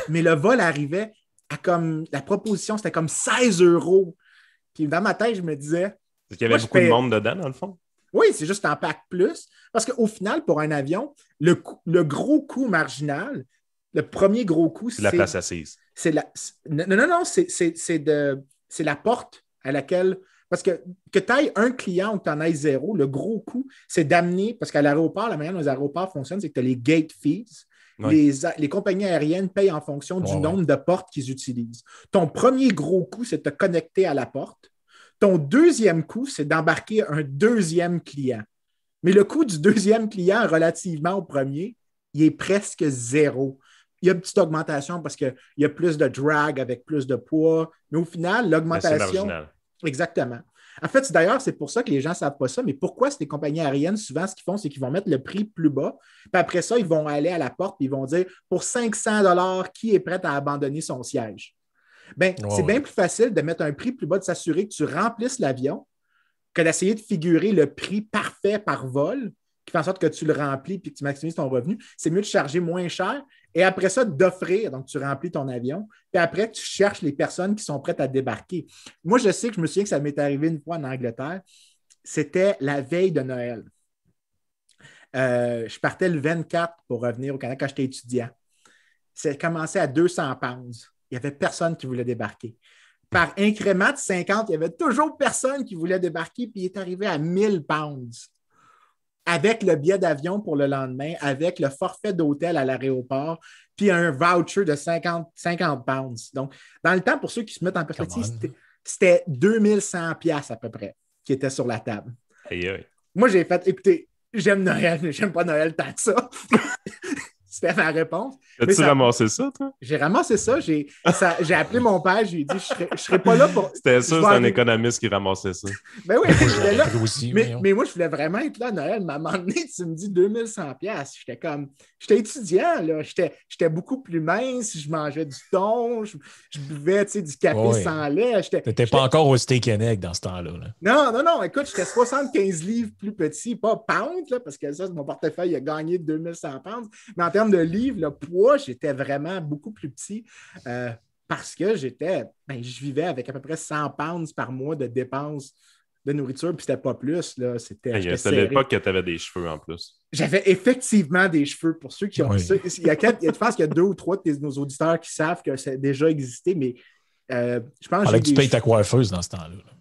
Mais le vol arrivait à comme, la proposition, c'était comme 16 €. Puis dans ma tête, je me disais... Est-ce qu'il y avait beaucoup de monde dedans, dans le fond? Oui, c'est juste un pack plus. Parce qu'au final, pour un avion, le gros coût marginal, le premier gros coût, c'est... la place assise. Non, c'est la porte à laquelle... Parce que tu ailles un client ou que tu en ailles 0, le gros coût, c'est d'amener... Parce qu'à l'aéroport, la manière dont les aéroports fonctionnent, c'est que tu as les gate fees. Oui. Les compagnies aériennes payent en fonction du nombre de portes qu'ils utilisent. Ton premier gros coût, c'est de te connecter à la porte. Ton deuxième coût, c'est d'embarquer un deuxième client. Mais le coût du deuxième client relativement au premier, il est presque 0. Il y a une petite augmentation parce qu'il y a plus de drag avec plus de poids. Mais au final, l'augmentation... C'est marginal. Exactement. En fait, d'ailleurs, c'est pour ça que les gens ne savent pas ça. Mais pourquoi ces compagnies aériennes, souvent, ce qu'ils font, c'est qu'ils vont mettre le prix plus bas. Puis après ça, ils vont aller à la porte et ils vont dire, pour 500 $, qui est prêt à abandonner son siège? C'est bien plus facile de mettre un prix plus bas, de s'assurer que tu remplisses l'avion, que d'essayer de figurer le prix parfait par vol, qui fait en sorte que tu le remplis et que tu maximises ton revenu. C'est mieux de charger moins cher et après ça, d'offrir. Donc, tu remplis ton avion. Puis après, tu cherches les personnes qui sont prêtes à débarquer. Moi, je sais que je me souviens que ça m'est arrivé une fois en Angleterre. C'était la veille de Noël. Je partais le 24 pour revenir au Canada quand j'étais étudiant. Ça commençait à 200 pounds. Il n'y avait personne qui voulait débarquer. Par incrément de 50, il y avait toujours personne qui voulait débarquer, puis il est arrivé à 1000 pounds. Avec le billet d'avion pour le lendemain, avec le forfait d'hôtel à l'aéroport, puis un voucher de 50 pounds. Donc, dans le temps, pour ceux qui se mettent en perspective, c'était 2100 $ à peu près qui étaient sur la table. Aïe, aïe. Moi, j'ai fait, écoutez, j'aime Noël, mais j'aime pas Noël tant que ça. C'était ma réponse. As-tu ramassé ça, toi? J'ai ramassé ça. J'ai appelé mon père. J'ai dit, je serais pas là pour... C'était sûr, c'était un économiste qui ramassait ça. Ben oui, j'étais là. Aussi, mais moi, je voulais vraiment être là à Noël. Mais à un moment donné, tu me dis 2100$. J'étais étudiant, là. J'étais beaucoup plus mince. Je mangeais du thon. Je buvais, du café sans lait. T'étais pas encore au steak and egg dans ce temps-là. Là. Non. Écoute, j'étais 75 livres plus petit. Pas pound, là, parce que ça, mon portefeuille a gagné 2100 pounds. Mais en termes de livres, le poids, j'étais vraiment beaucoup plus petit parce que je vivais avec à peu près 100 pounds par mois de dépenses de nourriture, puis c'était pas plus. Là. C'était l'époque que tu avais des cheveux en plus. J'avais effectivement des cheveux. Pour ceux qui ont ça, je pense qu'il y a 2 ou 3 de nos auditeurs qui savent que ça a déjà existé, mais je pense que tu payes ta coiffeuse dans ce temps-là. Là.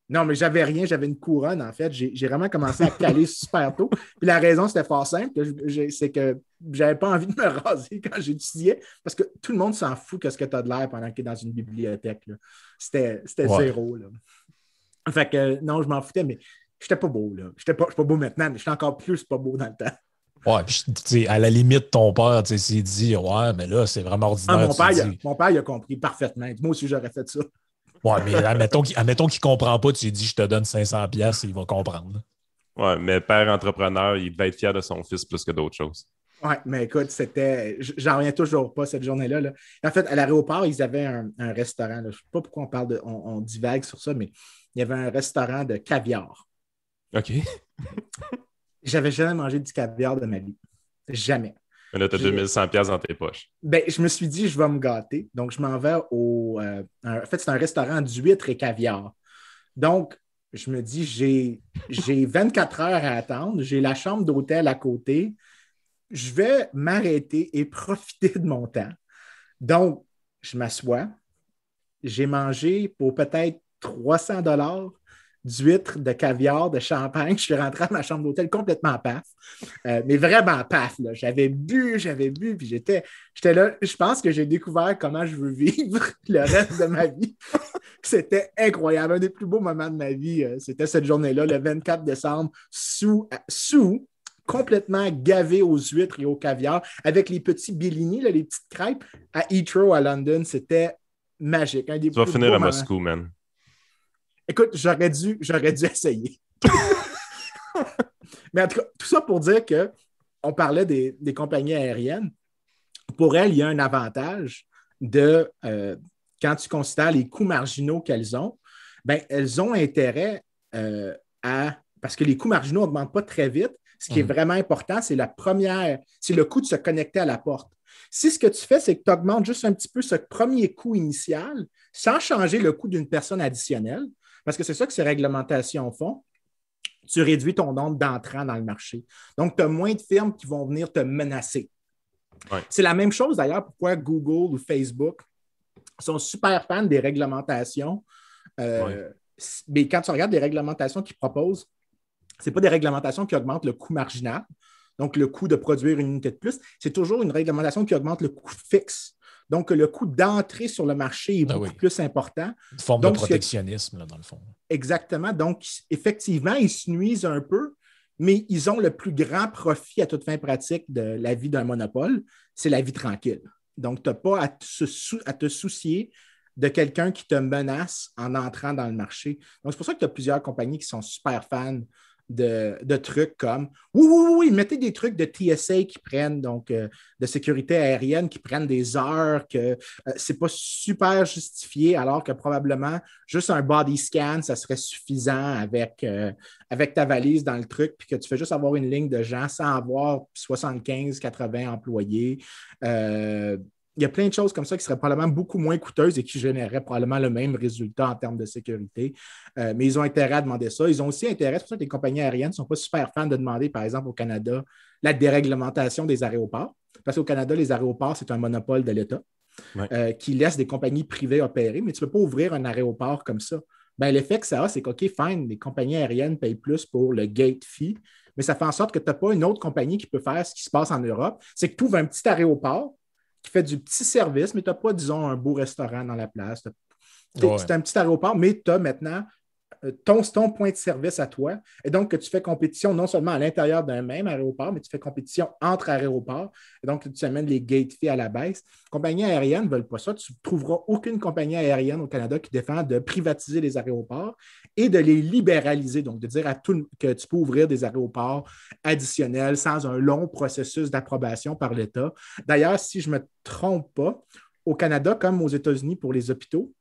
Non, mais j'avais rien, j'avais une couronne, en fait. J'ai vraiment commencé à caler super tôt. Puis la raison, c'était fort simple, c'est que j'avais pas envie de me raser quand j'étudiais, parce que tout le monde s'en fout que ce que tu as de l'air pendant que tu es dans une bibliothèque. Là. C'était zéro. Là. Fait que non, je m'en foutais, mais j'étais pas beau. Là. Je suis pas beau maintenant, mais j'étais encore plus pas beau dans le temps. Ouais, puis à la limite, ton père, s'il dit ouais, mais là, c'est vraiment ordinaire. Mon père, il a compris parfaitement. Moi aussi, j'aurais fait ça. Ouais, mais admettons qu'il ne comprend pas, tu lui dis je te donne 500$, il va comprendre. Ouais, mais père entrepreneur, il devait être fier de son fils plus que d'autres choses. Ouais, mais écoute, j'en reviens toujours pas cette journée-là. Là. En fait, à l'aéroport, ils avaient un restaurant. Là. Je ne sais pas pourquoi on divague sur ça, mais il y avait un restaurant de caviar. OK. J'avais jamais mangé du caviar de ma vie. Jamais. Mais là, tu as 2100$ dans tes poches. Ben, je me suis dit, je vais me gâter. Donc, je m'en vais en fait, c'est un restaurant d'huîtres et caviar. Donc, je me dis, j'ai 24 heures à attendre. J'ai la chambre d'hôtel à côté. Je vais m'arrêter et profiter de mon temps. Donc, je m'assois. J'ai mangé pour peut-être 300$ d'huîtres, de caviar, de champagne. Je suis rentré à ma chambre d'hôtel complètement paf. Mais vraiment paf. Là. J'avais bu, puis j'étais là. Je pense que j'ai découvert comment je veux vivre le reste de ma vie. C'était incroyable. Un des plus beaux moments de ma vie, c'était cette journée-là, le 24 décembre, sous complètement gavé aux huîtres et au caviar, avec les petits Bellini, là, les petites crêpes, à Heathrow, à London. C'était magique. Tu vas finir à Moscou, man. Écoute, j'aurais dû essayer. Mais en tout cas, tout ça pour dire qu'on parlait des compagnies aériennes. Pour elles, il y a un avantage de, quand tu considères les coûts marginaux qu'elles ont, ben, elles ont intérêt parce que les coûts marginaux n'augmentent pas très vite. Ce qui est vraiment important, c'est le coût de se connecter à la porte. Si ce que tu fais, c'est que tu augmentes juste un petit peu ce premier coût initial sans changer le coût d'une personne additionnelle, parce que c'est ça que ces réglementations font, tu réduis ton nombre d'entrants dans le marché. Donc, tu as moins de firmes qui vont venir te menacer. Ouais. C'est la même chose d'ailleurs pourquoi Google ou Facebook sont super fans des réglementations. Mais quand tu regardes des réglementations qu'ils proposent, ce n'est pas des réglementations qui augmentent le coût marginal, donc le coût de produire une unité de plus. C'est toujours une réglementation qui augmente le coût fixe. Donc, le coût d'entrée sur le marché est beaucoup plus important. Une forme de protectionnisme, là, dans le fond. Exactement. Donc, effectivement, ils se nuisent un peu, mais ils ont le plus grand profit à toute fin pratique de la vie d'un monopole, c'est la vie tranquille. Donc, tu n'as pas à te soucier de quelqu'un qui te menace en entrant dans le marché. Donc, c'est pour ça que tu as plusieurs compagnies qui sont super fans de trucs comme oui, mettez des trucs de TSA qui prennent, donc de sécurité aérienne, qui prennent des heures, que c'est pas super justifié, alors que probablement juste un body scan, ça serait suffisant avec ta valise dans le truc, puis que tu fais juste avoir une ligne de gens sans avoir 75-80 employés. Il y a plein de choses comme ça qui seraient probablement beaucoup moins coûteuses et qui généreraient probablement le même résultat en termes de sécurité. Mais ils ont intérêt à demander ça. Ils ont aussi intérêt, c'est pour ça que les compagnies aériennes ne sont pas super fans de demander, par exemple, au Canada, la déréglementation des aéroports. Parce qu'au Canada, les aéroports, c'est un monopole de l'État qui laisse des compagnies privées opérer, mais tu ne peux pas ouvrir un aéroport comme ça. Ben, l'effet que ça a, c'est qu'OK, fine, les compagnies aériennes payent plus pour le gate fee, mais ça fait en sorte que tu n'as pas une autre compagnie qui peut faire ce qui se passe en Europe. C'est que tu ouvres un petit aéroport qui fait du petit service, mais tu n'as pas, disons, un beau restaurant dans la place. C'est un petit aéroport, mais tu as maintenant ton point de service à toi. Et donc, que tu fais compétition non seulement à l'intérieur d'un même aéroport, mais tu fais compétition entre aéroports. Et donc, tu amènes les gate fees à la baisse. Les compagnies aériennes ne veulent pas ça. Tu ne trouveras aucune compagnie aérienne au Canada qui défend de privatiser les aéroports et de les libéraliser. Donc, de dire à tout que tu peux ouvrir des aéroports additionnels sans un long processus d'approbation par l'État. D'ailleurs, si je ne me trompe pas, au Canada, comme aux États-Unis pour les hôpitaux,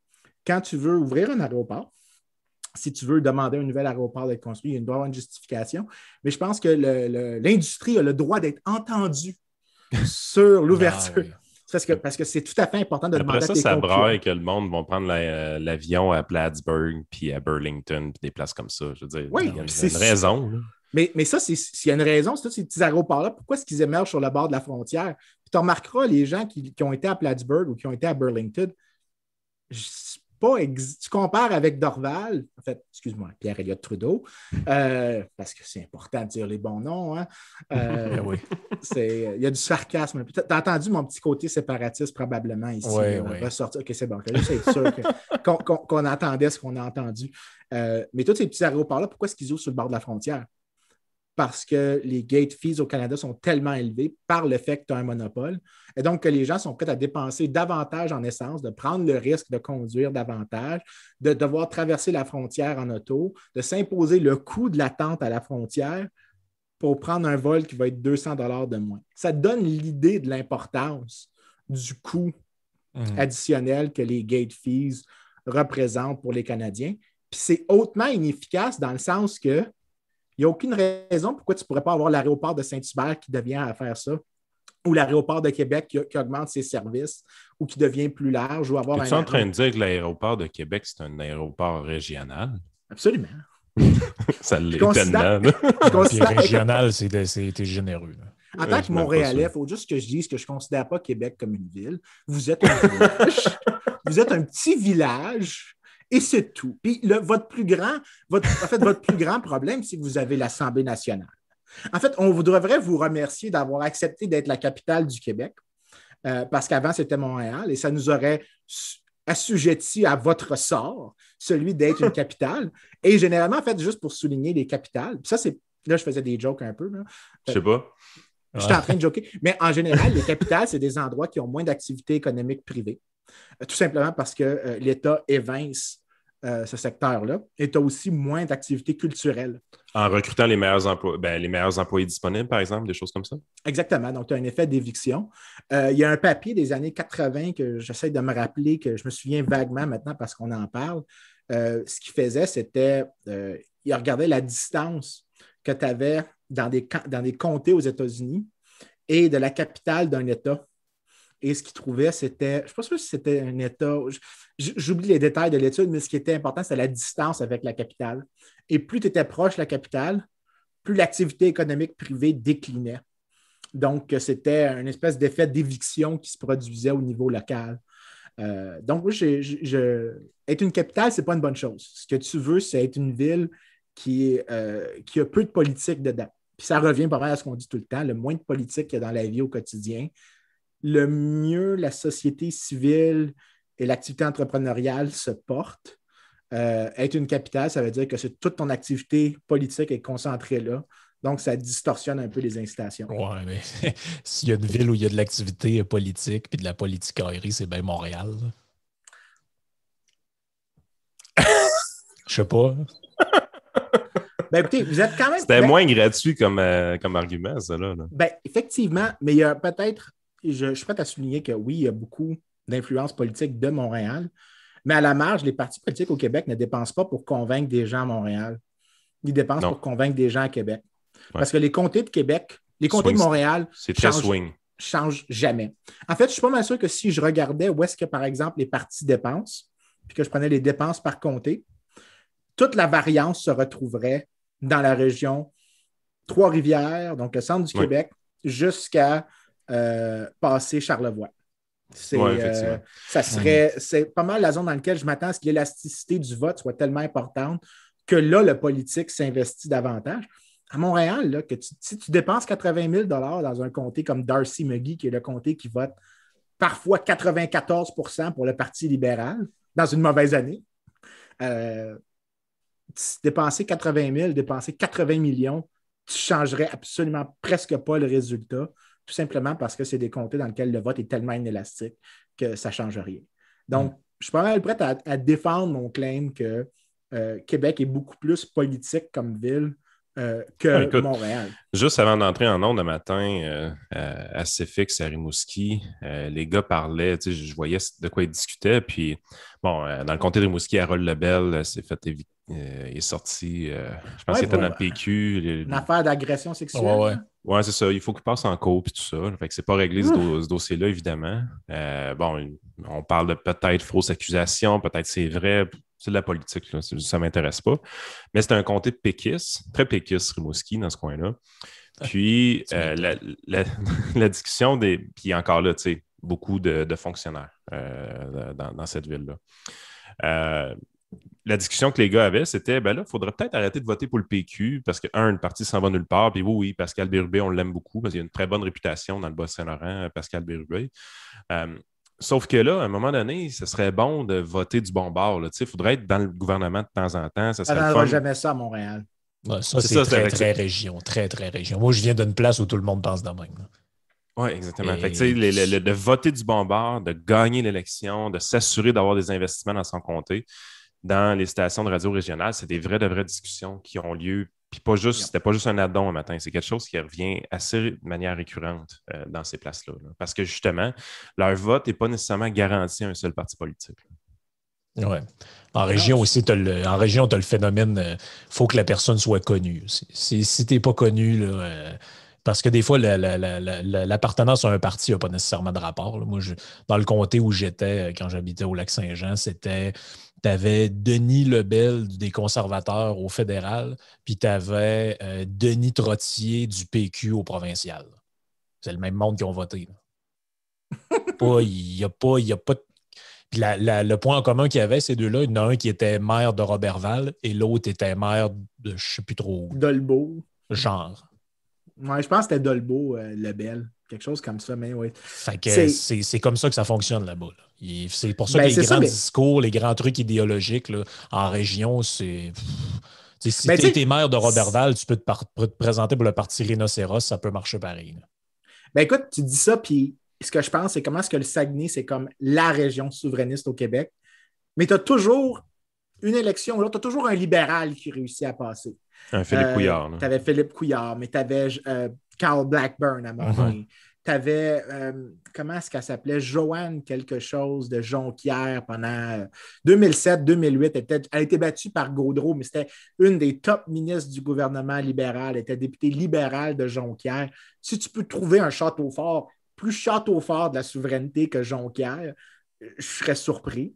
quand tu veux ouvrir un aéroport, si tu veux demander un nouvel aéroport d'être construit, il doit y avoir une justification. Mais je pense que l'industrie a le droit d'être entendue sur l'ouverture. Ah, oui. Parce que c'est tout à fait important de demander à tes concurrents. Après ça, ça braille que le monde va prendre l'avion à Plattsburgh, puis à Burlington, puis des places comme ça. Je veux dire, oui, il y a une raison. Là. Mais ça, s'il y a une raison, c'est tous ces petits aéroports-là, pourquoi est-ce qu'ils émergent sur le bord de la frontière? Puis tu remarqueras, les gens qui ont été à Plattsburgh ou qui ont été à Burlington, tu compares avec Dorval, en fait, excuse-moi, Pierre-Éliott Trudeau, parce que c'est important de dire les bons noms. Hein? Oui. Il y a du sarcasme. Tu as entendu mon petit côté séparatiste probablement ici. Oui. Ressortir. OK, c'est bon. Je vais être sûr qu'on entendait ce qu'on a entendu. Mais tous ces petits aéroports-là, pourquoi est-ce qu'ils ouvrent sur le bord de la frontière? Parce que les gate fees au Canada sont tellement élevés par le fait que tu as un monopole. Et donc, que les gens sont prêts à dépenser davantage en essence, de prendre le risque de conduire davantage, de devoir traverser la frontière en auto, de s'imposer le coût de l'attente à la frontière pour prendre un vol qui va être 200 $ de moins. Ça donne l'idée de l'importance du coût additionnel que les gate fees représentent pour les Canadiens. Puis c'est hautement inefficace dans le sens que il n'y a aucune raison pourquoi tu ne pourrais pas avoir l'aéroport de Saint-Hubert qui devient à faire ça, ou l'aéroport de Québec qui augmente ses services, ou qui devient plus large, ou avoir Es-tu en train de dire que l'aéroport de Québec, c'est un aéroport régional? Absolument. Ça l'est tellement. Puis régional, c'était généreux. Là. En tant que Montréalais, il faut juste que je dise que je ne considère pas Québec comme une ville. Vous êtes un village. Vous êtes un petit village. Et c'est tout. Puis votre plus grand problème, c'est que vous avez l'Assemblée nationale. En fait, on devrait vous remercier d'avoir accepté d'être la capitale du Québec, parce qu'avant, c'était Montréal, et ça nous aurait assujetti à votre sort, celui d'être une capitale. Et généralement, en fait, juste pour souligner les capitales, puis ça, c'est... Là, je faisais des jokes un peu. Là. Je sais pas. J'étais en train de joker. Mais en général, les capitales, c'est des endroits qui ont moins d'activités économiques privées. Tout simplement parce que l'État évince ce secteur-là et tu as aussi moins d'activités culturelles. En recrutant les meilleurs employés disponibles, par exemple, des choses comme ça? Exactement. Donc, tu as un effet d'éviction. Il y a un papier des années 80 que j'essaie de me rappeler, que je me souviens vaguement maintenant parce qu'on en parle. Ce qu'il faisait, c'était il regardait la distance que tu avais dans des comtés aux États-Unis et de la capitale d'un État. Et ce qu'il trouvait, c'était, je ne sais pas si c'était un État, j'oublie les détails de l'étude, mais ce qui était important, c'était la distance avec la capitale. Et plus tu étais proche de la capitale, plus l'activité économique privée déclinait. Donc, c'était une espèce d'effet d'éviction qui se produisait au niveau local. Donc, être une capitale, ce n'est pas une bonne chose. Ce que tu veux, c'est être une ville qui a peu de politique dedans. Puis ça revient pas mal à ce qu'on dit tout le temps, le moins de politique qu'il y a dans la vie au quotidien, le mieux la société civile et l'activité entrepreneuriale se portent. Être une capitale, ça veut dire que toute ton activité politique est concentrée là. Donc, ça distorsionne un peu les incitations. Oui, mais s'il y a une ville où il y a de l'activité politique et de la politicaillerie, c'est bien Montréal. Je sais pas. Ben, écoutez, vous êtes quand même... C'était moins gratuit comme argument, ça, là. Ben, effectivement, mais il y a peut-être... Je suis prêt à souligner que oui, il y a beaucoup d'influence politique de Montréal, mais à la marge, les partis politiques au Québec ne dépensent pas pour convaincre des gens à Montréal. Ils dépensent pour convaincre des gens à Québec. Ouais. Parce que les comtés de Québec, les comtés de Montréal changent jamais. En fait, je suis pas mal sûr que si je regardais où est-ce que, par exemple, les partis dépensent, puis que je prenais les dépenses par comté, toute la variance se retrouverait dans la région Trois-Rivières, donc le centre du Québec, jusqu'à passer Charlevoix. C'est pas mal la zone dans laquelle je m'attends à ce que l'élasticité du vote soit tellement importante que là, le politique s'investit davantage. À Montréal, là, si tu dépenses 80 000 $ dans un comté comme Darcy-McGee, qui est le comté qui vote parfois 94 % pour le Parti libéral, dans une mauvaise année, dépenser 80 000, dépenser 80 millions, tu ne changerais absolument presque pas le résultat, tout simplement parce que c'est des comtés dans lesquels le vote est tellement inélastique que ça ne change rien. Donc, je suis pas mal prêt à défendre mon claim que Québec est beaucoup plus politique comme ville que écoute, Montréal. Juste avant d'entrer en ondes le matin, à CFX, à Rimouski, les gars parlaient, je voyais de quoi ils discutaient. Puis, bon, dans le comté de Rimouski, Harold Lebel s'est fait éviter. Il est sorti, je pense qu'il était dans le PQ. Une affaire d'agression sexuelle. Ouais. Ouais, c'est ça. Il faut qu'il passe en cours et tout ça. Fait que c'est pas réglé ce dossier-là, évidemment. Bon, on parle de peut-être fausse accusation, peut-être c'est vrai. C'est de la politique, là. Ça ne m'intéresse pas. Mais c'est un comté péquiste, très péquiste, Rimouski, dans ce coin-là. Puis, la discussion des... Puis encore là, tu sais, beaucoup de fonctionnaires dans cette ville-là. La discussion que les gars avaient, c'était, ben là, il faudrait peut-être arrêter de voter pour le PQ parce que, le parti s'en va nulle part. Puis oui, Pascal Bérubé, on l'aime beaucoup parce qu'il a une très bonne réputation dans le Bas-Saint-Laurent, Pascal Bérubé. Sauf que là, à un moment donné, ce serait bon de voter du bon bord. Il faudrait être dans le gouvernement de temps en temps. Ça serait n'aura jamais ça à Montréal. Ouais, ça, c'est très région. Très, très région. Moi, je viens d'une place où tout le monde pense de même. Oui, exactement. Fait que, de voter du bon bord, de gagner l'élection, de s'assurer d'avoir des investissements dans son comté, dans les stations de radio régionales, c'est des vraies discussions qui ont lieu. Puis c'était pas juste un addon un matin, c'est quelque chose qui revient assez de manière récurrente dans ces places-là. Parce que justement, leur vote n'est pas nécessairement garanti à un seul parti politique. Oui. En région aussi, tu as le phénomène, il faut que la personne soit connue. Si tu n'es pas connu, là, parce que des fois, l'appartenance à un parti n'a pas nécessairement de rapport. Là. Moi, dans le comté où j'étais, quand j'habitais au Lac-Saint-Jean, tu avais Denis Lebel des conservateurs au fédéral, puis tu avais Denis Trottier du PQ au provincial. C'est le même monde qui ont voté. Il n'y a pas de... Puis le point en commun qu'il y avait, ces deux-là, il y en a un qui était maire de Roberval et l'autre était maire de je ne sais plus trop où. Dolbeau. Genre. Oui, je pense que c'était Dolbeau, Lebel. Quelque chose comme ça, mais oui. Fait que c'est comme ça que ça fonctionne là-bas. Là. C'est pour ça que les grands discours, les grands trucs idéologiques là, en région, c'est... si tu es maire de Roberval, tu peux te présenter pour le parti Rhinocéros, ça peut marcher pareil. Là. Ben écoute, tu dis ça, puis ce que je pense, c'est comment est-ce que le Saguenay, c'est comme la région souverainiste au Québec. Mais tu as toujours une élection, là, tu as toujours un libéral qui réussit à passer. Un Philippe Couillard. Tu avais Philippe Couillard, mais tu avais Carl Blackburn à un moment donné. Tu avais, comment est-ce qu'elle s'appelait? Joanne quelque chose de Jonquière pendant 2007-2008. Elle a été battue par Gaudreau, mais c'était une des top ministres du gouvernement libéral. Elle était députée libérale de Jonquière. Si tu peux trouver un château fort, plus château fort de la souveraineté que Jonquière, je serais surpris.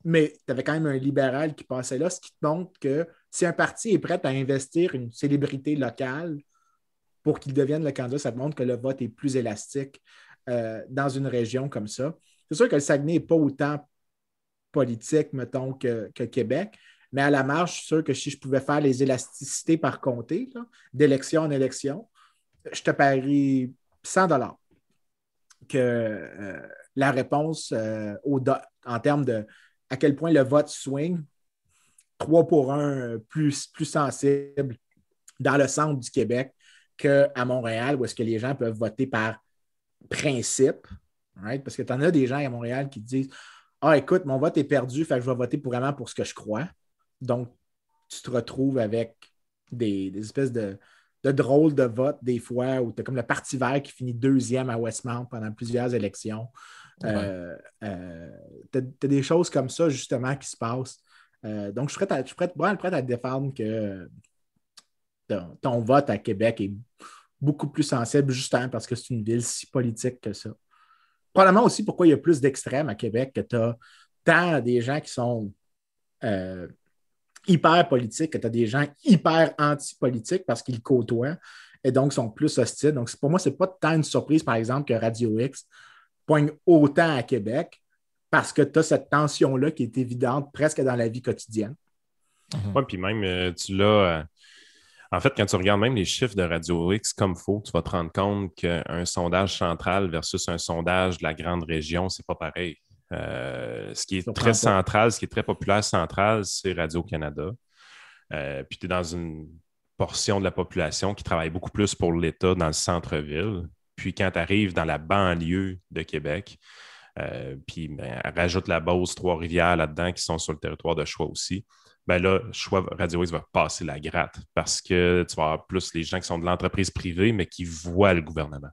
Mais tu avais quand même un libéral qui passait là, ce qui te montre que si un parti est prêt à investir une célébrité locale pour qu'il devienne le candidat, ça te montre que le vote est plus élastique dans une région comme ça. C'est sûr que le Saguenay n'est pas autant politique, mettons, que Québec, mais à la marge, je suis sûr que si je pouvais faire les élasticités par comté, d'élection en élection, je te parie 100 $ que la réponse en termes de à quel point le vote swing, 3 pour 1 plus sensible dans le centre du Québec qu'à Montréal, où est-ce que les gens peuvent voter par principe. Right? Parce que tu en as des gens à Montréal qui te disent « Ah, écoute, mon vote est perdu, fait que je vais voter vraiment pour ce que je crois. » Donc, tu te retrouves avec des espèces de drôles de votes, des fois, où tu as comme le Parti vert qui finit 2e à Westmount pendant plusieurs élections. Ouais. Tu as des choses comme ça, justement, qui se passent. Donc, je suis prêt à te défendre que ton vote à Québec est beaucoup plus sensible, justement parce que c'est une ville si politique que ça. Probablement aussi pourquoi il y a plus d'extrêmes à Québec, que tu as tant des gens qui sont hyper politiques, que tu as des gens hyper anti-politiques parce qu'ils côtoient et donc sont plus hostiles. Donc, pour moi, ce n'est pas tant une surprise, par exemple, que Radio X poigne autant à Québec parce que tu as cette tension-là qui est évidente presque dans la vie quotidienne. Oui, puis même, tu l'as... En fait, quand tu regardes même les chiffres de Radio X comme il faut, tu vas te rendre compte qu'un sondage central versus un sondage de la grande région, c'est pas pareil. Ce qui est très central, ce qui est très populaire central, c'est Radio-Canada. puis tu es dans une portion de la population qui travaille beaucoup plus pour l'État dans le centre-ville. Puis quand tu arrives dans la banlieue de Québec, puis rajoute la Beauce, Trois-Rivières là-dedans qui sont sur le territoire de Choix aussi, ben là, Choix Radio X va passer la gratte parce que tu vas avoir plus les gens qui sont de l'entreprise privée, mais qui voient le gouvernement.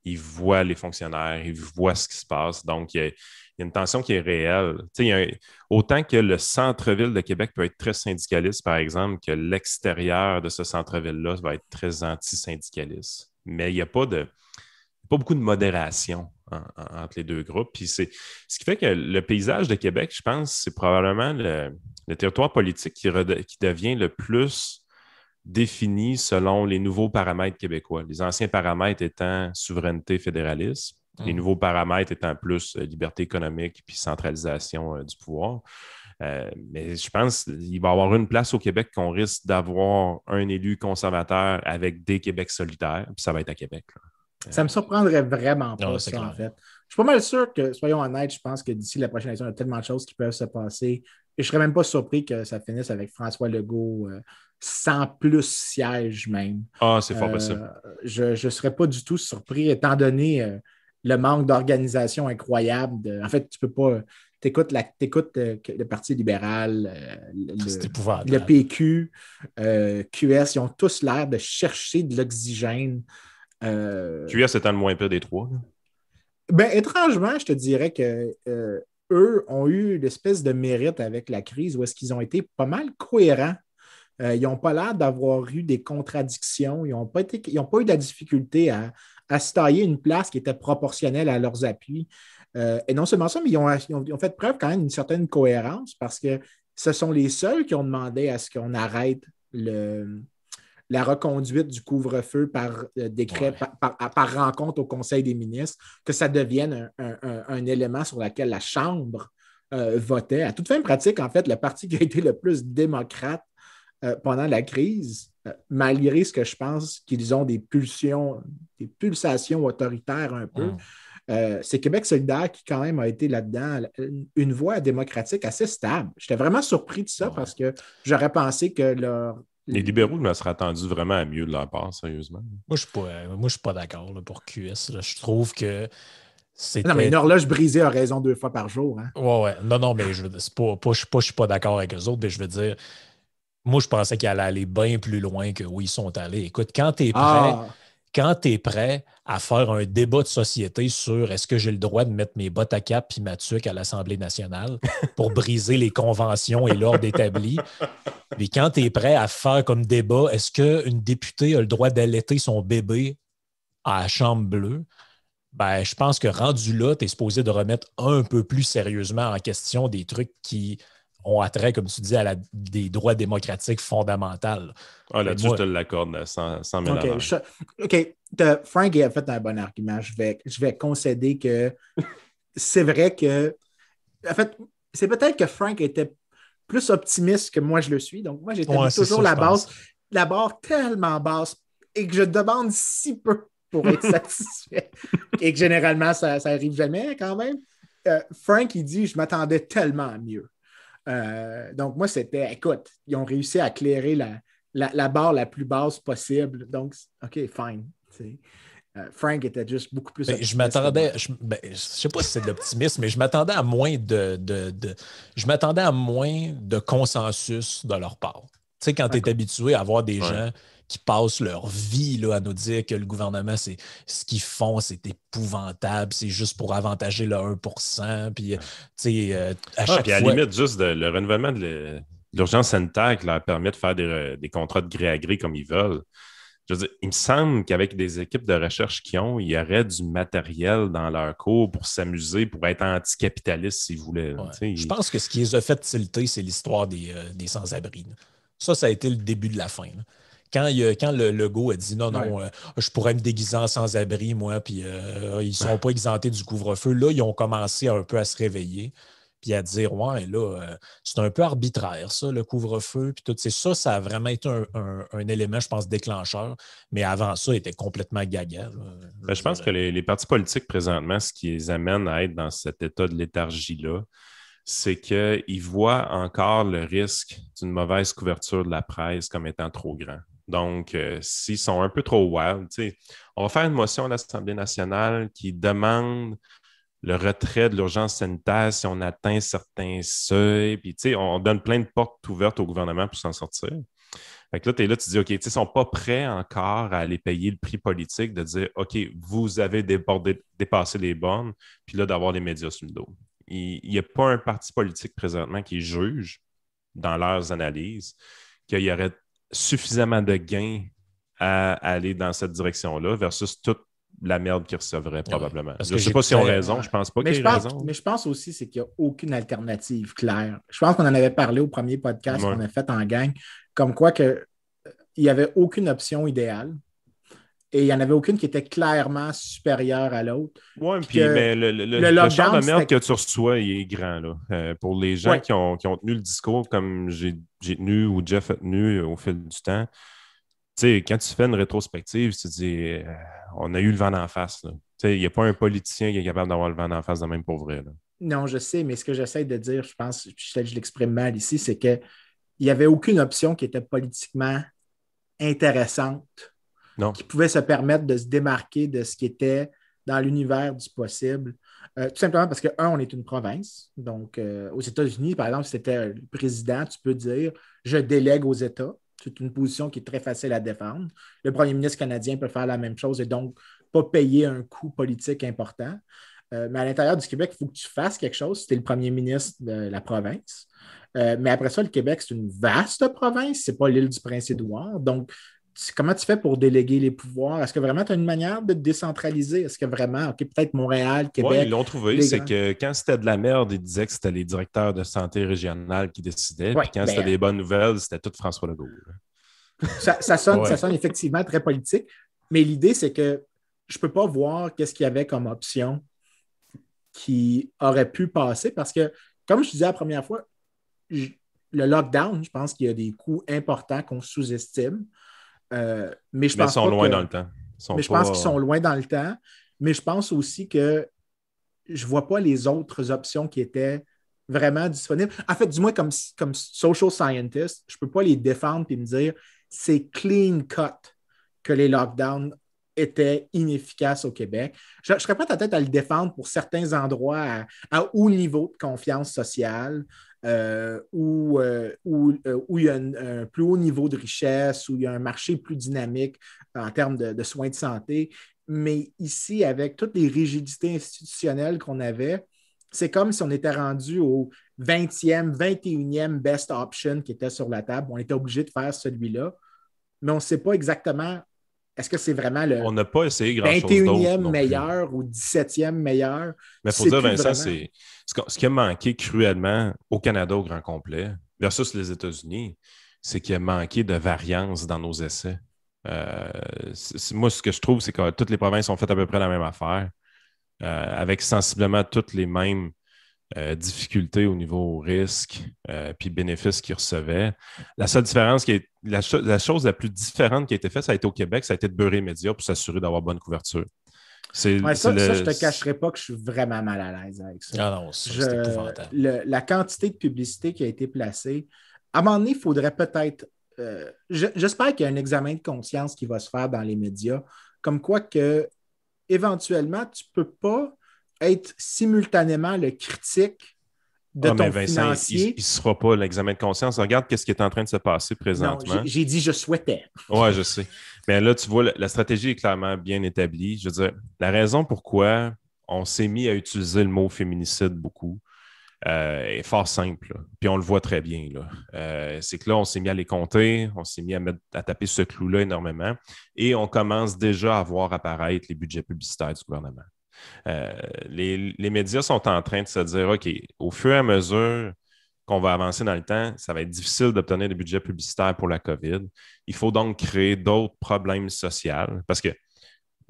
Ils voient les fonctionnaires, ils voient ce qui se passe. Donc, il y a une tension qui est réelle. Autant que le centre-ville de Québec peut être très syndicaliste, par exemple, que l'extérieur de ce centre-ville-là va être très anti-syndicaliste. Mais il n'y a pas beaucoup de modération entre les deux groupes. Puis ce qui fait que le paysage de Québec, je pense, c'est probablement le territoire politique qui devient le plus défini selon les nouveaux paramètres québécois. Les anciens paramètres étant souveraineté fédéraliste, les nouveaux paramètres étant plus liberté économique puis centralisation du pouvoir. Mais je pense qu'il va y avoir une place au Québec qu'on risque d'avoir un élu conservateur avec des Québec solidaires, puis ça va être à Québec. Ça me surprendrait vraiment pas, ça, clair. en fait. Je suis pas mal sûr que, soyons honnêtes, je pense que d'ici la prochaine élection, il y a tellement de choses qui peuvent se passer. Et je serais même pas surpris que ça finisse avec François Legault sans plus sièges même. Ah, c'est fort possible. Je ne serais pas du tout surpris, étant donné le manque d'organisation incroyable. En fait, tu peux pas. T'écoutes le Parti libéral, le PQ, QS, ils ont tous l'air de chercher de l'oxygène. QS étant le moins pire des trois. Ben, étrangement, je te dirais que eux ont eu l'espèce de mérite avec la crise où est-ce qu'ils ont été pas mal cohérents. Ils n'ont pas l'air d'avoir eu des contradictions. Ils n'ont pas eu de la difficulté à se tailler une place qui était proportionnelle à leurs appuis. Et non seulement ça, mais ils ont fait preuve quand même d'une certaine cohérence parce que ce sont les seuls qui ont demandé à ce qu'on arrête la reconduite du couvre-feu par décret, par rencontre au Conseil des ministres, que ça devienne un élément sur lequel la Chambre votait. À toute fin pratique, en fait, le parti qui a été le plus démocrate pendant la crise, malgré ce que je pense qu'ils ont des pulsations autoritaires un peu, c'est Québec solidaire qui quand même a été là-dedans une voie démocratique assez stable. J'étais vraiment surpris de ça parce que j'aurais pensé que les libéraux me seraient attendus vraiment à mieux de leur part, sérieusement. Moi, je suis pas d'accord pour QS. Là. Je trouve que c'était... Non, mais une horloge brisée a raison 2 fois par jour. Hein? Ouais. Non, mais je suis pas d'accord avec eux autres, mais je veux dire, moi, je pensais qu'ils allaient aller bien plus loin que où ils sont allés. Écoute, quand tu es prêt à faire un débat de société sur est-ce que j'ai le droit de mettre mes bottes à cap et ma tuque à l'Assemblée nationale pour briser les conventions et l'ordre établi, puis quand tu es prêt à faire comme débat, est-ce qu'une députée a le droit d'allaiter son bébé à la Chambre bleue? Ben, je pense que rendu là, tu es supposé de remettre un peu plus sérieusement en question des trucs qui ont attrait, comme tu dis, à des droits démocratiques fondamentaux. Là-dessus, je te l'accorde sans mélange. OK. Frank a fait un bon argument. Je vais concéder que c'est vrai que... En fait, c'est peut-être que Frank était plus optimiste que moi je le suis. Donc, moi, j'étais toujours la barre tellement basse et que je demande si peu pour être satisfait et que généralement, ça n'arrive jamais quand même. Frank, il dit, je m'attendais tellement à mieux. Donc, moi, c'était, écoute, ils ont réussi à clairer la barre la plus basse possible. Donc, OK, fine. Frank était juste beaucoup plus optimiste. Je m'attendais, je sais pas si c'est de l'optimisme, mais je m'attendais à moins je m'attendais à moins de consensus de leur part. Tu sais, quand tu es habitué à avoir des gens qui passent leur vie là, à nous dire que le gouvernement, c'est ce qu'ils font, c'est épouvantable, c'est juste pour avantager le 1%. Puis, à chaque fois... à la limite, juste le renouvellement de l'urgence sanitaire qui leur permet de faire des contrats de gré à gré comme ils veulent. Je veux dire, il me semble qu'avec des équipes de recherche qu'ils ont, il y aurait du matériel dans leur cours pour s'amuser, pour être anticapitalistes s'ils voulaient. Ouais. Je pense que ce qui les a fait tilter, c'est l'histoire des sans-abri. Ça a été le début de la fin. Là. Quand le Legault a dit non, je pourrais me déguiser en sans-abri, moi, puis ils ne sont pas exemptés du couvre-feu, là, ils ont commencé un peu à se réveiller. Puis à dire, c'est un peu arbitraire, ça, le couvre-feu. Puis tout, ça a vraiment été un élément, je pense, déclencheur. Mais avant ça, il était complètement gaga. Je pense que les partis politiques, présentement, ce qui les amène à être dans cet état de léthargie-là, c'est qu'ils voient encore le risque d'une mauvaise couverture de la presse comme étant trop grand. Donc, s'ils sont un peu trop wild, on va faire une motion à l'Assemblée nationale qui demande le retrait de l'urgence sanitaire si on atteint certains seuils. Puis, on donne plein de portes ouvertes au gouvernement pour s'en sortir. Fait que là, tu es là, tu dis, OK, ils ne sont pas prêts encore à aller payer le prix politique de dire, OK, vous avez dépassé les bornes, puis là, d'avoir les médias sur le dos. Il n'y a pas un parti politique présentement qui juge dans leurs analyses qu'il y aurait suffisamment de gains à aller dans cette direction-là versus toute la merde qu'ils recevraient probablement. Parce je que ne sais pas s'ils ont raison. Je ne pense pas qu'ils aient raison. Mais je pense aussi c'est qu'il n'y a aucune alternative claire. Je pense qu'on en avait parlé au premier podcast qu'on a fait en gang, comme quoi que, il n'y avait aucune option idéale et il n'y en avait aucune qui était clairement supérieure à l'autre. Oui, mais le genre de merde que tu reçois, il est grand. Là. Pour les gens qui ont tenu le discours comme j'ai tenu ou Jeff a tenu au fil du temps, quand tu fais une rétrospective, tu te dis on a eu le vent d'en face. Il n'y a pas un politicien qui est capable d'avoir le vent d'en face de même pour vrai. Là. Non, je sais, mais ce que j'essaie de dire, je pense, je l'exprime mal ici, c'est qu'il n'y avait aucune option qui était politiquement intéressante, qui pouvait se permettre de se démarquer de ce qui était dans l'univers du possible. Tout simplement parce que, on est une province. Donc, aux États-Unis, par exemple, si c'était le président, tu peux dire « je délègue aux États ». C'est une position qui est très facile à défendre. Le premier ministre canadien peut faire la même chose et donc pas payer un coût politique important. Mais à l'intérieur du Québec, il faut que tu fasses quelque chose si tu es le premier ministre de la province. Mais après ça, le Québec, c'est une vaste province. Ce n'est pas l'île du Prince-Édouard. Donc, comment tu fais pour déléguer les pouvoirs? Est-ce que vraiment tu as une manière de décentraliser? Est-ce que vraiment, OK, peut-être Montréal, Québec... Oui, ils l'ont trouvé. C'est que quand c'était de la merde, ils disaient que c'était les directeurs de santé régionale qui décidaient. Puis quand c'était des bonnes nouvelles, c'était tout François Legault. Ça sonne effectivement très politique. Mais l'idée, c'est que je ne peux pas voir qu'est-ce qu'il y avait comme option qui aurait pu passer parce que, comme je disais la première fois, le lockdown, je pense qu'il y a des coûts importants qu'on sous-estime. Mais je pense ils sont loin dans le temps. Je pense qu'ils sont loin dans le temps. Mais je pense aussi que je ne vois pas les autres options qui étaient vraiment disponibles. En fait, du moins, comme social scientist, je ne peux pas les défendre et me dire c'est clean cut que les lockdowns étaient inefficaces au Québec. Je serais prêt peut-être à le défendre pour certains endroits à haut niveau de confiance sociale, où il y a un plus haut niveau de richesse, où il y a un marché plus dynamique en termes de soins de santé. Mais ici, avec toutes les rigidités institutionnelles qu'on avait, c'est comme si on était rendu au 20e, 21e best option qui était sur la table. On était obligé de faire celui-là, mais on ne sait pas exactement est-ce que c'est vraiment le on n'a pas essayé grand-chose 21e meilleur ou 17e meilleur. Mais il faut dire, Vincent, c'est ce qui a manqué cruellement au Canada au grand complet versus les États-Unis, c'est qu'il a manqué de variance dans nos essais. Moi, ce que je trouve, c'est que toutes les provinces ont fait à peu près la même affaire, avec sensiblement toutes les mêmes difficultés au niveau risque puis bénéfices qu'ils recevaient. La seule différence, la chose la plus différente qui a été faite, ça a été au Québec, ça a été de beurrer les médias pour s'assurer d'avoir bonne couverture. Ça, je ne te cacherai pas que je suis vraiment mal à l'aise avec ça. Ah non, c'est épouvantable. La quantité de publicité qui a été placée, à un moment donné, il faudrait peut-être... j'espère qu'il y a un examen de conscience qui va se faire dans les médias, comme quoi que éventuellement, tu ne peux pas être simultanément le critique de ton Vincent, financier. Il ne sera pas l'examen de conscience. Regarde ce qui est en train de se passer présentement. Non, j'ai dit je souhaitais. Oui, je sais. Mais là, tu vois, la stratégie est clairement bien établie. Je veux dire, la raison pourquoi on s'est mis à utiliser le mot féminicide beaucoup est fort simple. Là. Puis on le voit très bien. C'est que là, on s'est mis à les compter, on s'est mis à taper ce clou-là énormément et on commence déjà à voir apparaître les budgets publicitaires du gouvernement. Les médias sont en train de se dire, OK, au fur et à mesure qu'on va avancer dans le temps, ça va être difficile d'obtenir des budgets publicitaires pour la COVID. Il faut donc créer d'autres problèmes sociaux parce que,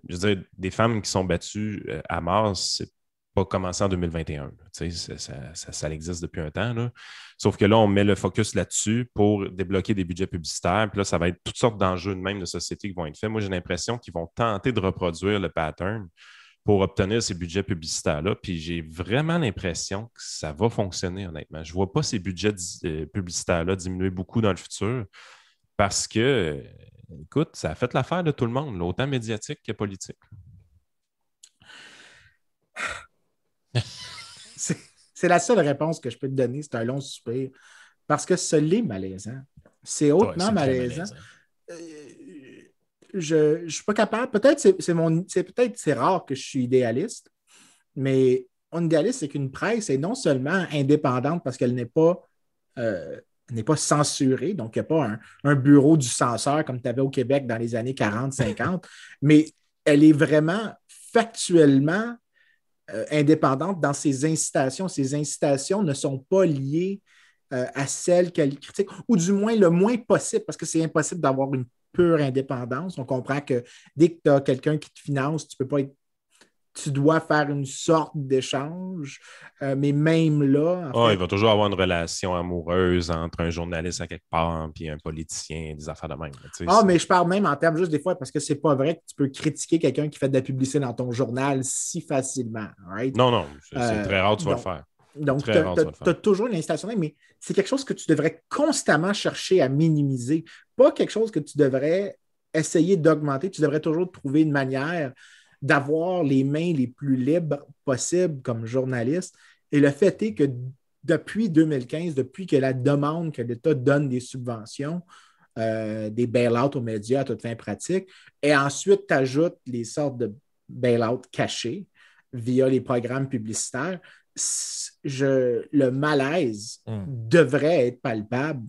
je veux dire, des femmes qui sont battues à mort, c'est pas commencé en 2021. Ça existe depuis un temps. Là. Sauf que là, on met le focus là-dessus pour débloquer des budgets publicitaires. Puis là, ça va être toutes sortes d'enjeux de même de société qui vont être faits. Moi, j'ai l'impression qu'ils vont tenter de reproduire le pattern pour obtenir ces budgets publicitaires-là. Puis j'ai vraiment l'impression que ça va fonctionner, honnêtement. Je ne vois pas ces budgets publicitaires-là diminuer beaucoup dans le futur parce que, écoute, ça a fait l'affaire de tout le monde, là, autant médiatique que politique. C'est la seule réponse que je peux te donner. C'est un long soupir. Parce que ce l'est malaisant. C'est hautement malaisant. Je ne suis pas capable. Peut-être c'est rare que je suis idéaliste, mais un idéaliste, c'est qu'une presse est non seulement indépendante parce qu'elle n'est pas censurée, donc il n'y a pas un bureau du censeur comme tu avais au Québec dans les années 40-50, mais elle est vraiment factuellement indépendante dans ses incitations. Ses incitations ne sont pas liées à celles qu'elle critique, ou du moins le moins possible, parce que c'est impossible d'avoir une pure indépendance. On comprend que dès que tu as quelqu'un qui te finance, tu dois faire une sorte d'échange, mais même là... Il va toujours avoir une relation amoureuse entre un journaliste à quelque part et un politicien, des affaires de même. Mais je parle même en termes juste des fois, parce que c'est pas vrai que tu peux critiquer quelqu'un qui fait de la publicité dans ton journal si facilement. Right? Non, c'est très rare que tu vas le faire. Donc, tu as toujours une incitation, mais c'est quelque chose que tu devrais constamment chercher à minimiser. Pas quelque chose que tu devrais essayer d'augmenter. Tu devrais toujours trouver une manière d'avoir les mains les plus libres possibles comme journaliste. Et le fait est que depuis 2015, depuis que la demande que l'État donne des subventions, des bail-out aux médias à toute fin pratique, et ensuite tu ajoutes les sortes de bail-out cachés via les programmes publicitaires, le malaise devrait être palpable.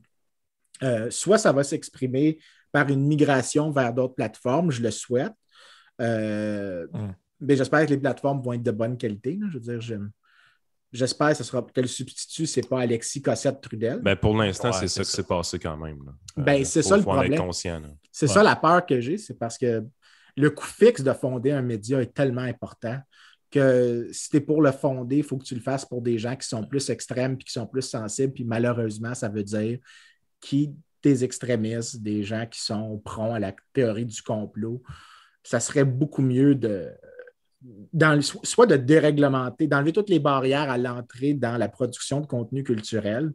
Soit ça va s'exprimer par une migration vers d'autres plateformes, je le souhaite. Mais j'espère que les plateformes vont être de bonne qualité. Là. Je veux dire, j'espère que le substitut, ce n'est pas Alexis Cossette-Trudel. Pour l'instant, c'est ça qui s'est passé quand même. C'est ça le problème. En être conscient, c'est ça la peur que j'ai, c'est parce que le coût fixe de fonder un média est tellement important que si tu es pour le fonder, il faut que tu le fasses pour des gens qui sont plus extrêmes et qui sont plus sensibles. Puis malheureusement, ça veut dire des extrémistes, des gens qui sont prompts à la théorie du complot. Ça serait beaucoup mieux soit de déréglementer, d'enlever toutes les barrières à l'entrée dans la production de contenu culturel,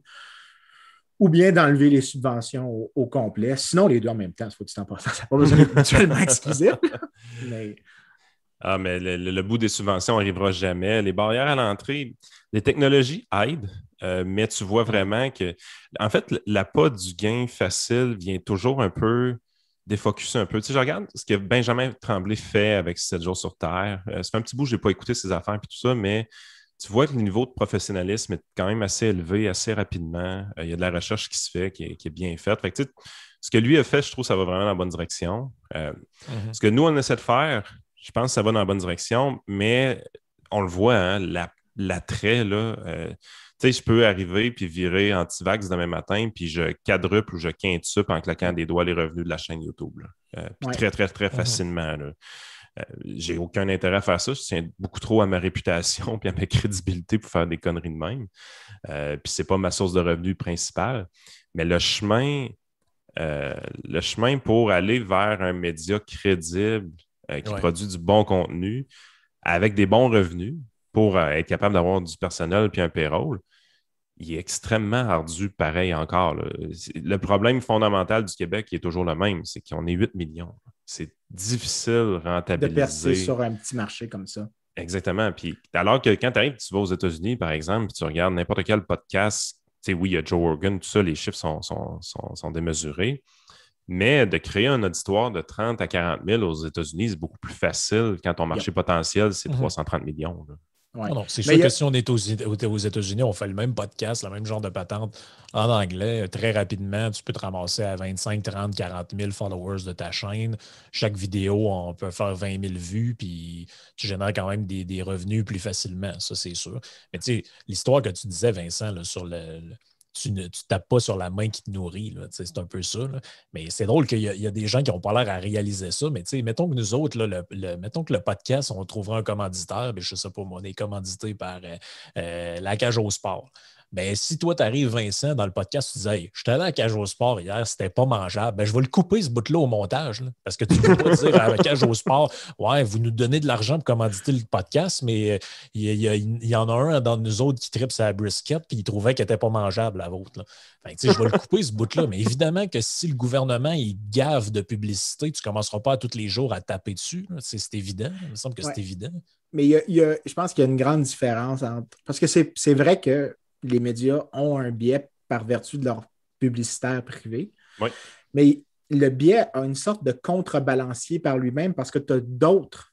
ou bien d'enlever les subventions au complet. Sinon, les deux en même temps, il faut que tu t'en passes. Ça n'a pas besoin d'être mutuellement exclusif. Mais le bout des subventions n'arrivera jamais. Les barrières à l'entrée, les technologies aident, mais tu vois vraiment que, en fait, l'appât du gain facile vient toujours un peu défocuser un peu. Tu sais, je regarde ce que Benjamin Tremblay fait avec 7 jours sur Terre. Ça fait un petit bout que je n'ai pas écouté ses affaires et tout ça, mais tu vois que le niveau de professionnalisme est quand même assez élevé, assez rapidement. Il y a de la recherche qui se fait, qui est bien faite. Fait que, tu sais, ce que lui a fait, je trouve que ça va vraiment dans la bonne direction. Ce que nous, on essaie de faire, je pense que ça va dans la bonne direction, mais on le voit, hein, l'attrait, là. Tu sais, je peux arriver puis virer anti-vax demain matin, puis je quadruple ou je quintuple en claquant des doigts les revenus de la chaîne YouTube. Puis très, très, très facilement. Là. J'ai aucun intérêt à faire ça. Je tiens beaucoup trop à ma réputation puis à ma crédibilité pour faire des conneries de même. Puis c'est pas ma source de revenus principale. Mais le chemin pour aller vers un média crédible qui produit du bon contenu avec des bons revenus pour être capable d'avoir du personnel puis un payroll, il est extrêmement ardu, pareil encore. Là. Le problème fondamental du Québec est toujours le même, c'est qu'on est 8 millions. C'est difficile de rentabiliser. De percer sur un petit marché comme ça. Exactement. Puis, alors que quand tu arrives, tu vas aux États-Unis, par exemple, puis tu regardes n'importe quel podcast, tu sais, oui, il y a Joe Rogan, tout ça, les chiffres sont démesurés. Mais de créer un auditoire de 30 à 40 000 aux États-Unis, c'est beaucoup plus facile quand ton marché potentiel, c'est 330 millions. Là. Ouais. Non, c'est sûr que si on est aux États-Unis, on fait le même podcast, le même genre de patente en anglais. Très rapidement, tu peux te ramasser à 25, 30, 40 000 followers de ta chaîne. Chaque vidéo, on peut faire 20 000 vues, puis tu génères quand même des revenus plus facilement, ça c'est sûr. Mais tu sais, l'histoire que tu disais, Vincent, là, sur tu ne tapes pas sur la main qui te nourrit. Là, c'est un peu ça. Là. Mais c'est drôle qu'il y a des gens qui n'ont pas l'air à réaliser ça. Mais mettons que nous autres, là, mettons que le podcast, on trouvera un commanditaire. Je ne sais pas, on est commandité par la Cage au Sport. Ben, si toi, tu arrives, Vincent, dans le podcast, tu dis hey, je suis allé à la cage au sport hier, c'était pas mangeable, ben, je vais le couper, ce bout-là, au montage. Là, parce que tu ne peux pas dire à la cage au sport ouais, vous nous donnez de l'argent pour commanditer le podcast, mais il y en a un dans nous autres qui tripe sa brisket puis il trouvait qu'elle n'était pas mangeable, la vôtre. Là. Fait que, je vais le couper, ce bout-là. Mais évidemment que si le gouvernement il gave de publicité, tu ne commenceras pas à tous les jours à taper dessus. C'est évident. Il me semble que c'est évident. Mais je pense qu'il y a une grande différence entre. Parce que c'est vrai que les médias ont un biais par vertu de leur publicitaire privé. Oui. Mais le biais a une sorte de contrebalancier par lui-même parce que tu as d'autres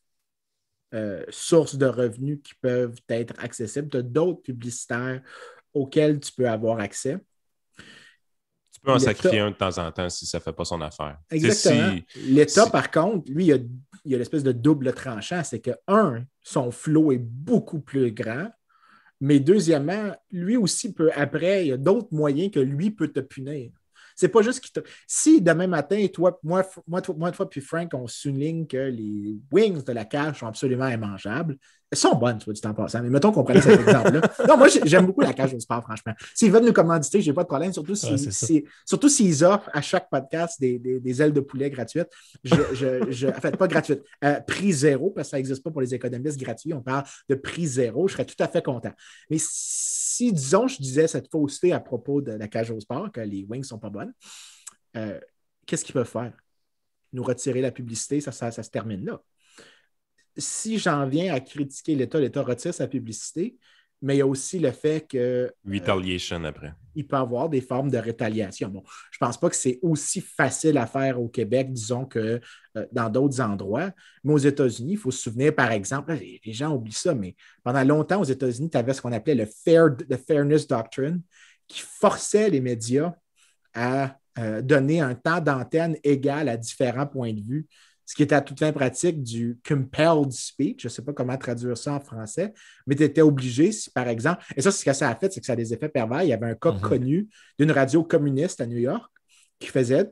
sources de revenus qui peuvent être accessibles. Tu as d'autres publicitaires auxquels tu peux avoir accès. Tu peux en sacrifier un de temps en temps si ça ne fait pas son affaire. Exactement. L'État, par contre, lui, il y a l'espèce de double tranchant. C'est que, un, son flot est beaucoup plus grand. Mais deuxièmement, lui aussi peut, après, il y a d'autres moyens que lui peut te punir. C'est pas juste qu'il te. Si demain matin, toi puis Frank, on souligne que les wings de la cage sont absolument immangeables, elles sont bonnes, soit dit en passant, mais mettons qu'on prenne cet exemple-là. Non, moi, j'aime beaucoup la cage au sport, franchement. S'ils veulent nous commanditer, j'ai pas de problème, surtout s'ils offrent à chaque podcast des ailes de poulet gratuites. En fait, pas gratuites, prix zéro, parce que ça n'existe pas pour les économistes gratuits. On parle de prix zéro, je serais tout à fait content. Mais si, disons, je disais cette fausseté à propos de la cage au sport, que les wings ne sont pas bonnes, qu'est-ce qu'ils peuvent faire? Nous retirer la publicité, ça se termine là. Si j'en viens à critiquer l'État retire sa publicité, mais il y a aussi le fait que... Retaliation après. Il peut y avoir des formes de rétaliation. Bon, je ne pense pas que c'est aussi facile à faire au Québec, disons, que dans d'autres endroits. Mais aux États-Unis, il faut se souvenir, par exemple, là, les gens oublient ça, mais pendant longtemps, aux États-Unis, tu avais ce qu'on appelait le Fairness Doctrine, qui forçait les médias à donner un temps d'antenne égal à différents points de vue, ce qui était à toute fin pratique du compelled speech. Je ne sais pas comment traduire ça en français, mais tu étais obligé, si par exemple, et ça, ce que ça a fait, c'est que ça a des effets pervers. Il y avait un cas connu d'une radio communiste à New York qui faisait,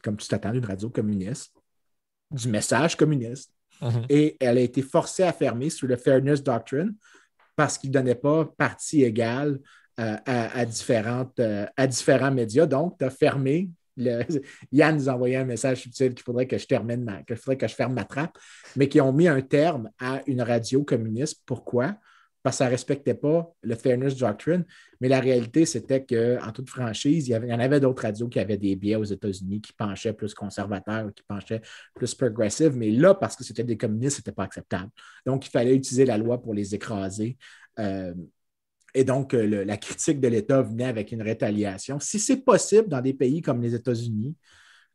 comme tu t'attends d'une radio communiste, du message communiste. Et elle a été forcée à fermer sous le Fairness Doctrine parce qu'il ne donnait pas partie égale à différents médias. Donc, tu as fermé. Yann nous a envoyé un message subtil qu'il faudrait que je ferme ma trappe, mais qui ont mis un terme à une radio communiste. Pourquoi? Parce que ça ne respectait pas le Fairness Doctrine. Mais la réalité, c'était qu'en toute franchise, il y en avait d'autres radios qui avaient des biais aux États-Unis, qui penchaient plus conservateurs, qui penchaient plus progressive. Mais là, parce que c'était des communistes, ce n'était pas acceptable. Donc, il fallait utiliser la loi pour les écraser. Et donc, la critique de l'État venait avec une rétaliation. Si c'est possible dans des pays comme les États-Unis,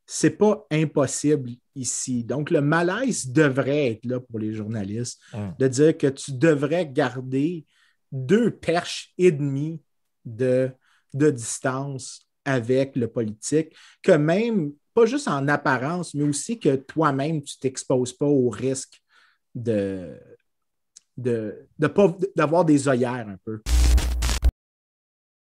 ce n'est pas impossible ici. Donc, le malaise devrait être là pour les journalistes, de dire que tu devrais garder 2 perches et demie de distance avec le politique, que même, pas juste en apparence, mais aussi que toi-même, tu ne t'exposes pas au risque d'avoir des œillères un peu.